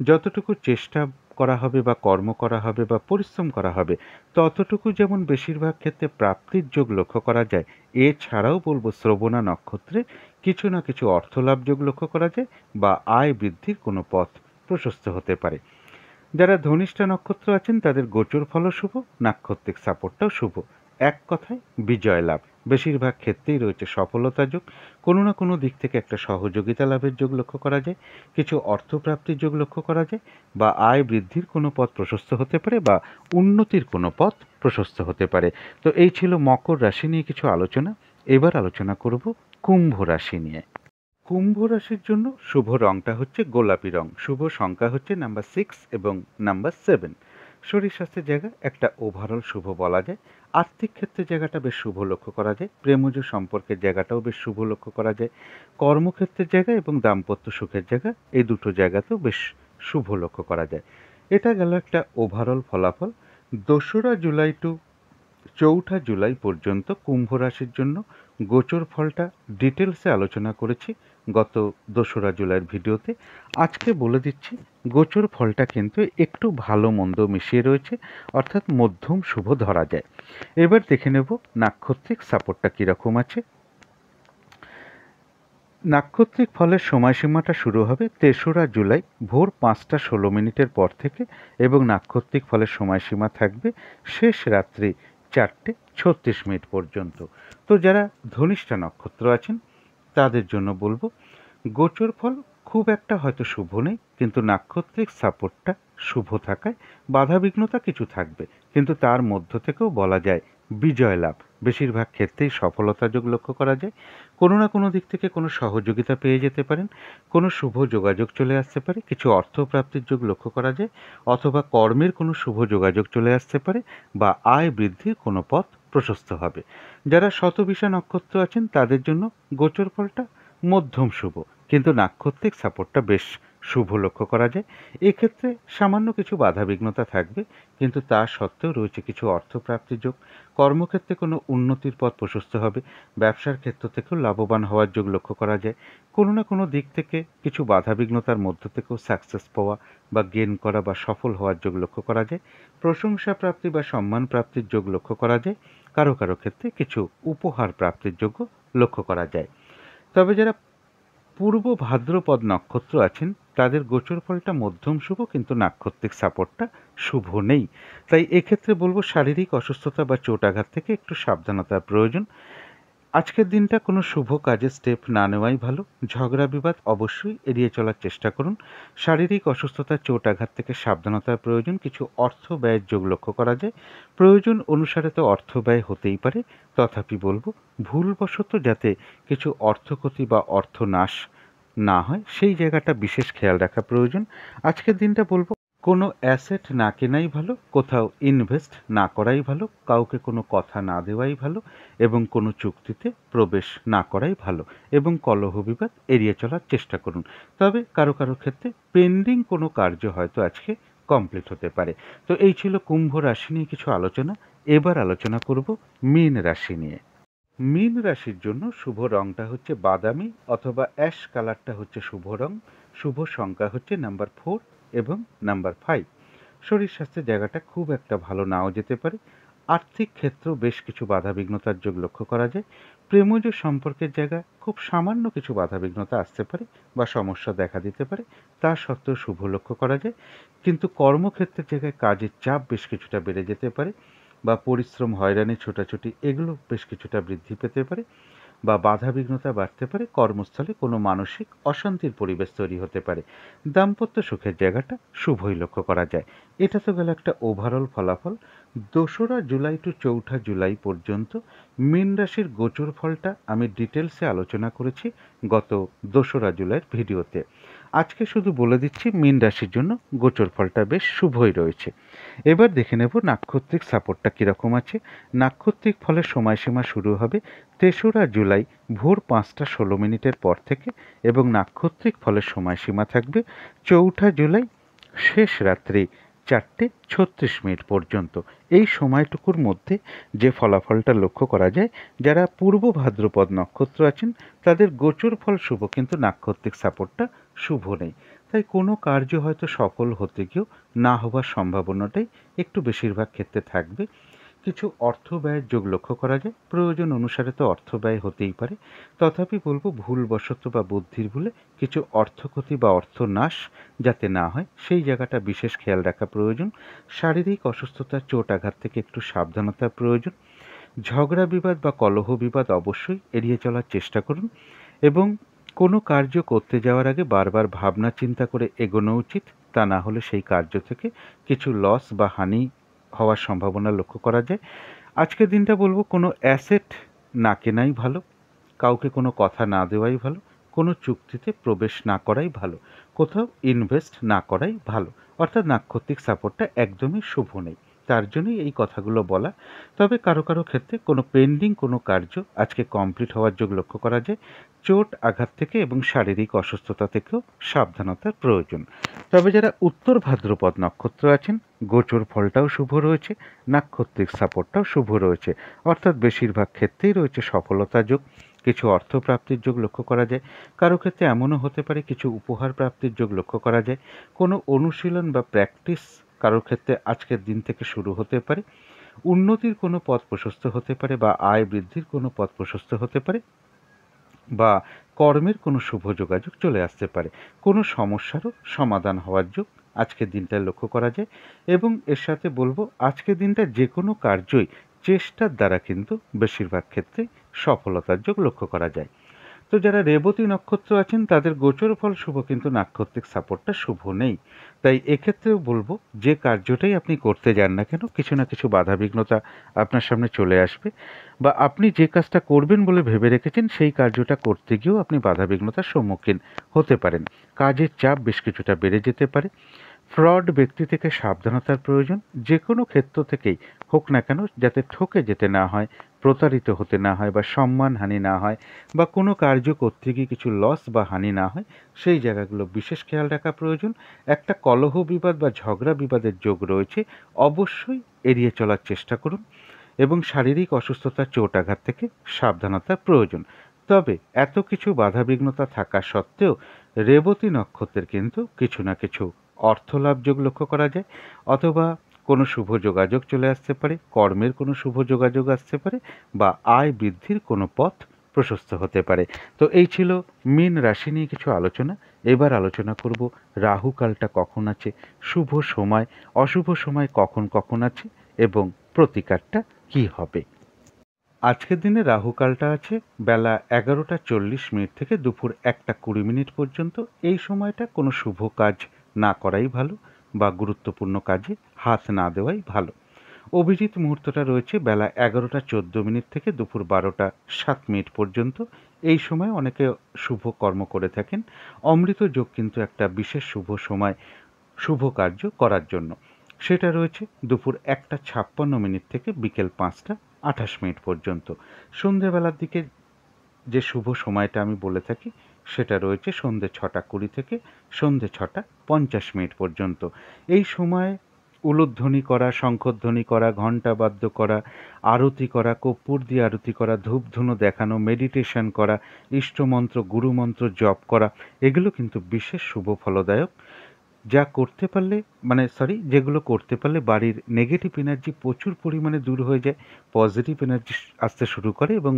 যতটুকু চেষ্টা করা হবে বা কর্ম করা হবে বা পরিশ্রম করা হবে ততটুকু যেমন বেশিরভাগ ক্ষেত্রে প্রাপ্তির যোগ লক্ষ্য করা যায়, এছাড়াও বলবো শ্রবণা নক্ষত্রে কিছু না কিছু অর্থলাভ যোগ লক্ষ্য করা যায় বা আয় বৃদ্ধির কোনো পথ প্রশস্ত হতে পারে। যারা ধনিষ্ঠা নক্ষত্র আছেন তাদের গোচর ফলও শুভ, নাক্ষত্রিক সাপোর্টটাও শুভ। এক কথায় বিজয় লাভ, বেশিরভাগ ক্ষেত্রেই রয়েছে সফলতা যোগ। কোনো না কোনো দিক থেকে একটা সহযোগিতা লাভের যোগ লক্ষ্য করা যায়, কিছু অর্থপ্রাপ্তির যোগ লক্ষ্য করা যায় বা আয় বৃদ্ধির কোনো পথ প্রশস্ত হতে পারে বা উন্নতির কোনো পথ প্রশস্ত হতে পারে। তো এই ছিল মকর রাশি নিয়ে কিছু আলোচনা। এবার আলোচনা করব কুম্ভ রাশি নিয়ে। কুম্ভ রাশির জন্য শুভ রংটা হচ্ছে গোলাপি রং। শুভ সংখ্যা হচ্ছে নাম্বার 6 এবং নাম্বার 7। শরীর স্বাস্থ্যের জায়গা একটা ওভারঅল শুভ বলা যায়। আর্থিক ক্ষেত্রে জায়গাটা বেশ শুভ লক্ষ্য করা যায়। প্রেমজ সম্পর্কের জায়গাটাও বেশ শুভ লক্ষ্য করা যায়। কর্মক্ষেত্রের জায়গা এবং দাম্পত্য সুখের জায়গা এই দুটো জায়গাতেও বেশ শুভ লক্ষ্য করা যায়। এটা গেল একটা ওভারঅল ফলাফল। 2রা জুলাই টু 4ঠা জুলাই পর্যন্ত কুম্ভ রাশির জন্য গোচর ফলটা ডিটেলসে আলোচনা করেছি গত 2রা জুলাইয়ের ভিডিওতে। আজকে বলে দিচ্ছি গোচর ফলটা কিন্তু একটু ভালো মন্দ মিশিয়ে রয়েছে, অর্থাৎ মধ্যম শুভ ধরা যায়। এবার দেখে নেব নাক্ষত্রিক সাপোর্টটা কীরকম আছে। নাক্ষত্রিক ফলের সময়সীমাটা শুরু হবে 3রা জুলাই ভোর 5টা 16 মিনিটের পর থেকে এবং নাক্ষত্রিক ফলের সময়সীমা থাকবে শেষ রাত্রি 4টে 36 মিনিট পর্যন্ত। তো যারা ধনিষ্ঠা নক্ষত্র আছেন তাদের জন্য বলবো গোচর ফল খুব একটা হয়তো শুভ নেই, কিন্তু নাক্ষত্রিক সাপোর্টটা শুভ থাকায় বাধাবিঘ্নতা কিছু থাকবে, কিন্তু তার মধ্য থেকেও বলা যায় বিজয় লাভ। বেশিরভাগ ক্ষেত্রেই সফলতা যোগ লক্ষ্য করা যায়। কোনো না কোনো দিক থেকে কোনো সহযোগিতা পেয়ে যেতে পারেন, কোনো শুভ যোগাযোগ চলে আসতে পারে, কিছু অর্থপ্রাপ্তির যোগ লক্ষ্য করা যায়, অথবা কর্মের কোনো শুভ যোগাযোগ চলে আসতে পারে বা আয় বৃদ্ধির কোনো পথ প্রশস্ত হবে। যারা শতবিশা নক্ষত্র আছেন তাদের জন্য গোচর ফলটা মধ্যম শুভ, কিন্তু নাক্ষত্রিক সাপোর্টটা বেশ শুভ লক্ষ্য করা যায়। এক্ষেত্রে সামান্য কিছু বাধাবিঘ্নতা থাকবে, কিন্তু তা সত্ত্বেও রয়েছে কিছু অর্থপ্রাপ্তির যোগ। কর্মক্ষেত্রে কোনো উন্নতির পথ প্রশস্ত হবে। ব্যবসার ক্ষেত্র থেকেও লাভবান হওয়ার যোগ লক্ষ্য করা যায়। কোনো না কোনো দিক থেকে কিছু বাধাবিঘ্নতার মধ্য থেকেও সাকসেস পাওয়া বা গেন করা বা সফল হওয়ার যোগ লক্ষ্য করা যায়। প্রশংসা প্রাপ্তি বা সম্মান প্রাপ্তির যোগ লক্ষ্য করা যায়। কারো কারো ক্ষেত্রে কিছু উপহার প্রাপ্তির যোগ্য লক্ষ্য করা যায়। তবে যারা পূর্ব ভাদ্রপদ নক্ষত্র আছেন তাদের গোচর ফলটা মধ্যম শুভ, কিন্তু নাক্ষত্রিক সাপোর্টটা শুভ নেই। তাই এক্ষেত্রে বলবো শারীরিক অসুস্থতা বা চোট আঘাত থেকে একটু সাবধানতার প্রয়োজন। আজকের দিনটা কোনো শুভ কাজে স্টেপ না নেওয়াই ভালো। ঝগড়া বিবাদ অবশ্যই এড়িয়ে চলার চেষ্টা করুন। শারীরিক অসুস্থতা চোট আঘাত থেকে সাবধানতার প্রয়োজন। কিছু অর্থ ব্যয়ের যোগ লক্ষ্য করা যায়। প্রয়োজন অনুসারে তো অর্থ ব্যয় হতেই পারে, তথাপি বলবো ভুলবশত যাতে কিছু অর্থক্ষতি বা অর্থনাশ না হয় সেই জায়গাটা বিশেষ খেয়াল রাখা প্রয়োজন। আজকের দিনটা বলবো কোনো অ্যাসেট না কেনাই ভালো, কোথাও ইনভেস্ট না করাই ভালো, কাউকে কোনো কথা না দেওয়াই ভালো এবং কোনো চুক্তিতে প্রবেশ না করাই ভালো এবং কলহ বিবাদ এড়িয়ে চলার চেষ্টা করুন। তবে কারো কারো ক্ষেত্রে পেন্ডিং কোনো কার্য হয়তো আজকে কমপ্লিট হতে পারে। তো এই ছিল কুম্ভ রাশি নিয়ে কিছু আলোচনা। এবার আলোচনা করব মীন রাশি নিয়ে। মীন রাশির জন্য শুভ রংটা হচ্ছে বাদামি অথবা অ্যাশ কালারটা হচ্ছে শুভ রং। শুভ সংখ্যা হচ্ছে নাম্বার 4 এবং নাম্বার 5। শরীর স্বাস্থ্যের জায়গাটা খুব একটা ভালো নাও যেতে পারে। আর্থিক ক্ষেত্রেও বেশ কিছু বাধাবিঘ্নতার যোগ লক্ষ্য করা যায়। প্রেমজ সম্পর্কের জায়গায় খুব সামান্য কিছু বাধাবিঘ্নতা আসতে পারে বা সমস্যা দেখা দিতে পারে, তা সত্ত্বেও শুভ লক্ষ্য করা যায়। কিন্তু কর্মক্ষেত্রের জায়গায় কাজের চাপ বেশ কিছুটা বেড়ে যেতে পারে বা পরিশ্রম, হয়রানি, ছোটাছুটি এগুলো বেশ কিছুটা বৃদ্ধি পেতে পারে বা বাধাবিঘ্নতা বাড়তে পারে। কর্মস্থলে কোনো মানসিক অশান্তির পরিবেশ তৈরি হতে পারে। দাম্পত্য সুখের জায়গাটা শুভই লক্ষ্য করা যায়। এটা তো গেল একটা ওভারঅল ফলাফল। 2রা জুলাই টু 4ঠা জুলাই পর্যন্ত মীন রাশির গোচর ফলটা আমি ডিটেলসে আলোচনা করেছি গত 2রা জুলাইয়ের ভিডিওতে। আজকে শুধু বলে দিচ্ছি মীন রাশির জন্য গোচর ফলটা বেশ শুভই রয়েছে। এবার দেখে নেব নাক্ষত্রিক সাপোর্টটা কীরকম আছে। নাক্ষত্রিক ফলের সময়সীমা শুরু হবে 3রা জুলাই ভোর 5টা 16 মিনিটের পর থেকে এবং নাক্ষত্রিক ফলের সময়সীমা থাকবে 4ঠা জুলাই শেষ রাত্রি 4:36 মিনিট পর্যন্ত। এই সময়টুকুর মধ্যে যে ফলাফলটা লক্ষ্য করা যায়, যারা পূর্ব ভাদ্রপদ নক্ষত্র আছেন তাদের গোচর ফল শুভ, কিন্তু নাক্ষত্রিক সাপোর্টটা শুভ নেই। তাই কোনো কার্য হয়তো সফল হতে গিয়েও না হওয়ার সম্ভাবনাটাই একটু বেশিরভাগ ক্ষেত্রে থাকবে। কিছু অর্থ ব্যয়ের যোগ লক্ষ্য করা যায়। প্রয়োজন অনুসারে তো অর্থ ব্যয় হতেই পারে, তথাপি বলবো ভুলবশত বা বুদ্ধির ভুলে কিছু অর্থক্ষতি বা অর্থনাশ যাতে না হয় সেই জায়গাটা বিশেষ খেয়াল রাখা প্রয়োজন। শারীরিক অসুস্থতা, চোট আঘাত থেকে একটু সাবধানতার প্রয়োজন। ঝগড়া বিবাদ বা কলহ বিবাদ অবশ্যই এড়িয়ে চলার চেষ্টা করুন এবং কোনো কার্য করতে যাওয়ার আগে বারবার ভাবনা চিন্তা করে এগোনো উচিত। তা না হলে সেই কার্য থেকে কিছু লস বা হানি হওয়ার সম্ভাবনা লক্ষ্য করা যায়। আজকের দিনটা বলবো কোনো অ্যাসেট না কেনাই ভালো, কাউকে কোনো কথা না দেওয়াই ভালো, কোনো চুক্তিতে প্রবেশ না করাই ভালো, কোথাও ইনভেস্ট না করাই ভালো। অর্থাৎ নাক্ষত্রিক সাপোর্টটা একদমই শুভ নেই, তার জন্যই এই কথাগুলো বলা। তবে কারো কারো ক্ষেত্রে কোনো পেন্ডিং কোনো কার্য আজকে কমপ্লিট হওয়ার যোগ লক্ষ্য করা যায়। চোট আঘাত থেকে এবং শারীরিক অসুস্থতা থেকেও সাবধানতার প্রয়োজন। তবে যারা উত্তর ভাদ্রপদ নক্ষত্র আছেন গোচর ফলটাও শুভ রয়েছে, নাক্ষত্রিক সাপোর্টটাও শুভ রয়েছে। অর্থাৎ বেশিরভাগ ক্ষেত্রেই রয়েছে সফলতা যোগ। কিছু অর্থপ্রাপ্তির যোগ লক্ষ্য করা যায়। কারো ক্ষেত্রে এমনও হতে পারে কিছু উপহার প্রাপ্তির যোগ লক্ষ্য করা যায়। কোনো অনুশীলন বা প্র্যাকটিস কারোর ক্ষেত্রে আজকের দিন থেকে শুরু হতে পারে। উন্নতির কোনো পথ প্রশস্ত হতে পারে বা আয় বৃদ্ধির কোনো পথ প্রশস্ত হতে পারে বা কর্মের কোনো শুভ যোগাযোগ চলে আসতে পারে। কোনো সমস্যারও সমাধান হওয়ার যোগ আজকের দিনটায় লক্ষ্য করা যায় এবং এর সাথে বলবো আজকের দিনটা যে কোনো কার্যই চেষ্টার দ্বারা কিন্তু বেশিরভাগ ক্ষেত্রে সফলতার যোগ লক্ষ্য করা যায়। তো যারা রেবতী নক্ষত্র আছেন তাদের গোচর ফল শুভ, কিন্তু নাক্ষত্রিক সাপোর্টটা শুভ নেই। তাই এক্ষেত্রেও বলবো যে কার্যটাই আপনি করতে যান না কেন কিছু না কিছু বাধাবিঘ্নতা আপনার সামনে চলে আসবে বা আপনি যে কাজটা করবেন বলে ভেবে রেখেছেন সেই কার্যটা করতে গিয়েও আপনি বাধাবিঘ্নতার সম্মুখীন হতে পারেন। কাজের চাপ বেশ কিছুটা বেড়ে যেতে পারে। ফ্রড ব্যক্তি থেকে সাবধানতার প্রয়োজন। যে কোনো ক্ষেত্র থেকেই হোক না কেন যাতে ঠকে যেতে না হয় প্রতারিত হতে না হয় বা সম্মানহানি না হয় বা কোনো কার্য করতে গিয়ে কিছু লস বা হানি না হয়, সেই জায়গাগুলো বিশেষ খেয়াল রাখা প্রয়োজন। একটা কলহ বিবাদ বা ঝগড়া বিবাদের যোগ রয়েছে, অবশ্যই এড়িয়ে চলার চেষ্টা করুন এবং শারীরিক অসুস্থতা, চোট আঘাত থেকে সাবধানতার প্রয়োজন। তবে এত কিছু বাধাবিঘ্নতা থাকা সত্ত্বেও রেবতী নক্ষত্রের কিন্তু কিছু না কিছু অর্থলাভ যোগ লক্ষ্য করা যায়, অথবা কোনো শুভ যোগাযোগ চলে আসতে পারে, কর্মের কোনো শুভ যোগাযোগ আসতে পারে, বা আয় বৃদ্ধির কোনো পথ প্রশস্ত হতে পারে। তো এই ছিল মীন রাশি নিয়ে কিছু আলোচনা। এবার আলোচনা করব রাহুকালটা কখন আছে, শুভ সময়, অশুভ সময় কখন কখন আছে এবং প্রতিকারটা কি হবে। আজকের দিনে রাহুকালটা আছে বেলা 11:40 থেকে দুপুর 1:20 পর্যন্ত। এই সময়টা কোনো শুভ কাজ না করাই ভালো বা গুরুত্বপূর্ণ কাজে হাত না দেওয়াই ভালো। অভিজিৎ মুহূর্তটা রয়েছে বেলা 11:14 থেকে দুপুর 12:07 পর্যন্ত। এই সময় অনেকে শুভ কর্ম করে থাকেন। অমৃত যোগ কিন্তু একটা বিশেষ শুভ সময় শুভ কার্য করার জন্য। সেটা রয়েছে দুপুর 1:56 থেকে বিকেল 5:28 পর্যন্ত। সন্ধেবেলার দিকে যে শুভ সময়টা আমি বলে থাকি সেটা রয়েছে সন্ধে 6:20 থেকে সন্ধে 6:50 পর্যন্ত। এই সময়ে উলুধ্বনি করা, শঙ্খধ্বনি করা, ঘণ্টা বাদ্য করা, আরতি করা, কর্পূর দিয়ে আরতি করা, ধূপধুনো দেখানো, মেডিটেশন করা, ইষ্টমন্ত্র, গুরুমন্ত্র জপ করা, এগুলো কিন্তু বিশেষ শুভ ফলদায়ক। যেগুলো করতে পারলে বাড়ির নেগেটিভ এনার্জি প্রচুর পরিমাণে দূর হয়ে যায়, পজিটিভ এনার্জি আসতে শুরু করে এবং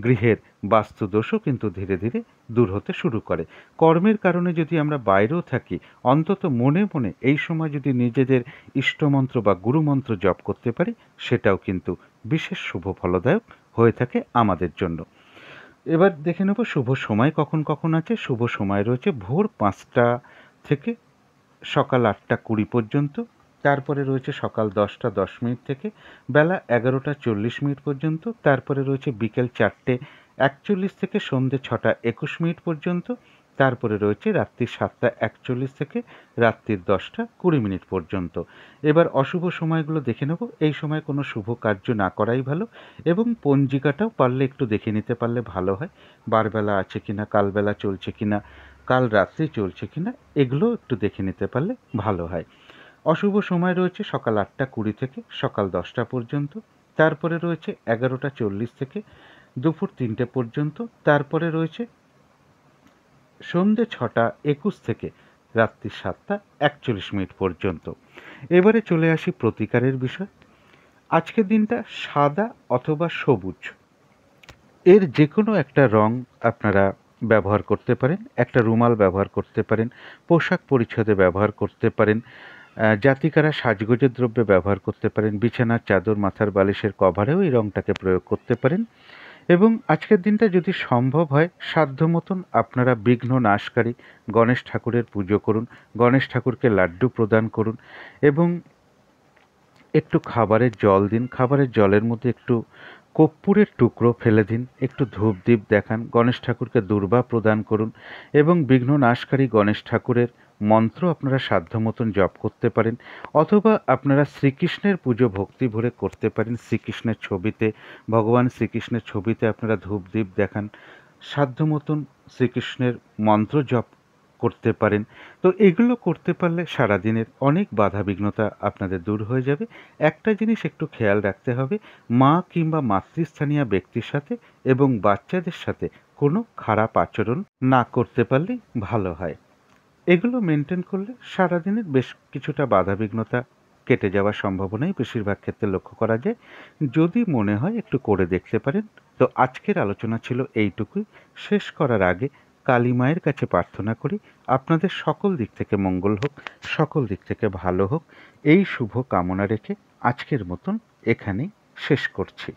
গৃহের বাস্তুদোষও কিন্তু ধীরে ধীরে দূর হতে শুরু করে। কর্মের কারণে যদি আমরা বাইরেও থাকি, অন্তত মনে মনে এই সময় যদি নিজেদের ইষ্টমন্ত্র বা গুরুমন্ত্র জপ করতে পারি, সেটাও কিন্তু বিশেষ শুভ ফলদায়ক হয়ে থাকে আমাদের জন্য। এবার দেখে নেব শুভ সময় কখন কখন আছে। শুভ সময় রয়েছে ভোর 5টা থেকে সকাল 8:20 পর্যন্ত। তারপরে রয়েছে সকাল 10:10 থেকে বেলা 11:40 পর্যন্ত। তারপরে রয়েছে বিকেল 4:41 থেকে সন্ধে 6:21 পর্যন্ত। তারপরে রয়েছে রাত্রি 7:41 থেকে রাত্রির 10:20 পর্যন্ত। এবার অশুভ সময়গুলো দেখে নেব। এই সময় কোনো শুভ কার্য না করাই ভালো এবং পঞ্জিকাটাও পারলে একটু দেখে নিতে পারলে ভালো হয়। বারবেলা আছে কিনা, কালবেলা চলছে কিনা, কাল রাত্রি চলছে কিনা, এগুলো একটু দেখে নিতে পারলে ভালো হয়। অশুভ সময় রয়েছে সকাল 8:20 থেকে সকাল 10টা পর্যন্ত। তারপরে রয়েছে 11:40 থেকে দুপুর 3টে পর্যন্ত। তারপরে রয়েছে সন্ধে 6:21 থেকে রাত্রি 7:41 পর্যন্ত। এবারে চলে আসি প্রতিকারের বিষয়। আজকের দিনটা সাদা অথবা সবুজ এর যে কোনো একটা রং আপনারা ব্যবহার করতে পারেন, একটা রুমাল ব্যবহার করতে পারেন, পোশাক পরিচ্ছদে ব্যবহার করতে পারেন, জাতিকারা সাজগোজের দ্রব্যে ব্যবহার করতে পারেন, বিছানার চাদর, মাথার বালিশের কভারেও এই রংটাকে প্রয়োগ করতে পারেন। এবং আজকের দিনটা যদি সম্ভব হয় সাধ্য মতন আপনারা বিঘ্ন নাশকারী গণেশ ঠাকুরের পুজো করুন, গণেশ ঠাকুরকে লাড্ডু প্রদান করুন এবং একটু খাবারের জল দিন, খাবারের জলের মধ্যে একটু কর্পূরের টুকরো ফেলে দিন, একটু ধূপদীপ দেখান, গণেশ ঠাকুরকে দূর্বা প্রদান করুন এবং বিঘ্ন নাশকারী গণেশ ঠাকুরের মন্ত্র আপনারা সাধ্য মতন জপ করতে পারেন। অথবা আপনারা শ্রীকৃষ্ণের পুজো ভক্তি ভরে করতে পারেন। শ্রীকৃষ্ণের ছবিতে, ভগবান শ্রীকৃষ্ণের ছবিতে আপনারা ধূপদীপ দেখান, সাধ্য মতন শ্রীকৃষ্ণের মন্ত্র জপ করতে পারেন। তো এগুলো করতে পারলে সারাদিনের অনেক বাধা বিঘ্নতা আপনাদের দূর হয়ে যাবে। একটা জিনিস একটু খেয়াল রাখতে হবে, মা কিংবা মাতৃস্থানীয় ব্যক্তির সাথে এবং বাচ্চাদের সাথে কোনো খারাপ আচরণ না করতে পারলেই ভালো হয়। এগুলো মেনটেন করলে সারাদিনের বেশ কিছুটা বাধা বিঘ্নতা কেটে যাওয়ার সম্ভাবনাই বেশিরভাগ ক্ষেত্রে লক্ষ্য করা যায়। যদি মনে হয় একটু করে দেখতে পারেন। তো আজকের আলোচনা ছিল এইটুকুই। শেষ করার আগে কালী মায়ের কাছে প্রার্থনা করি আপনাদের সকল দিক থেকে মঙ্গল হোক, সকল দিক থেকে ভালো হোক, এই শুভ কামনা রেখে আজকের মতন এখানেই শেষ করছি।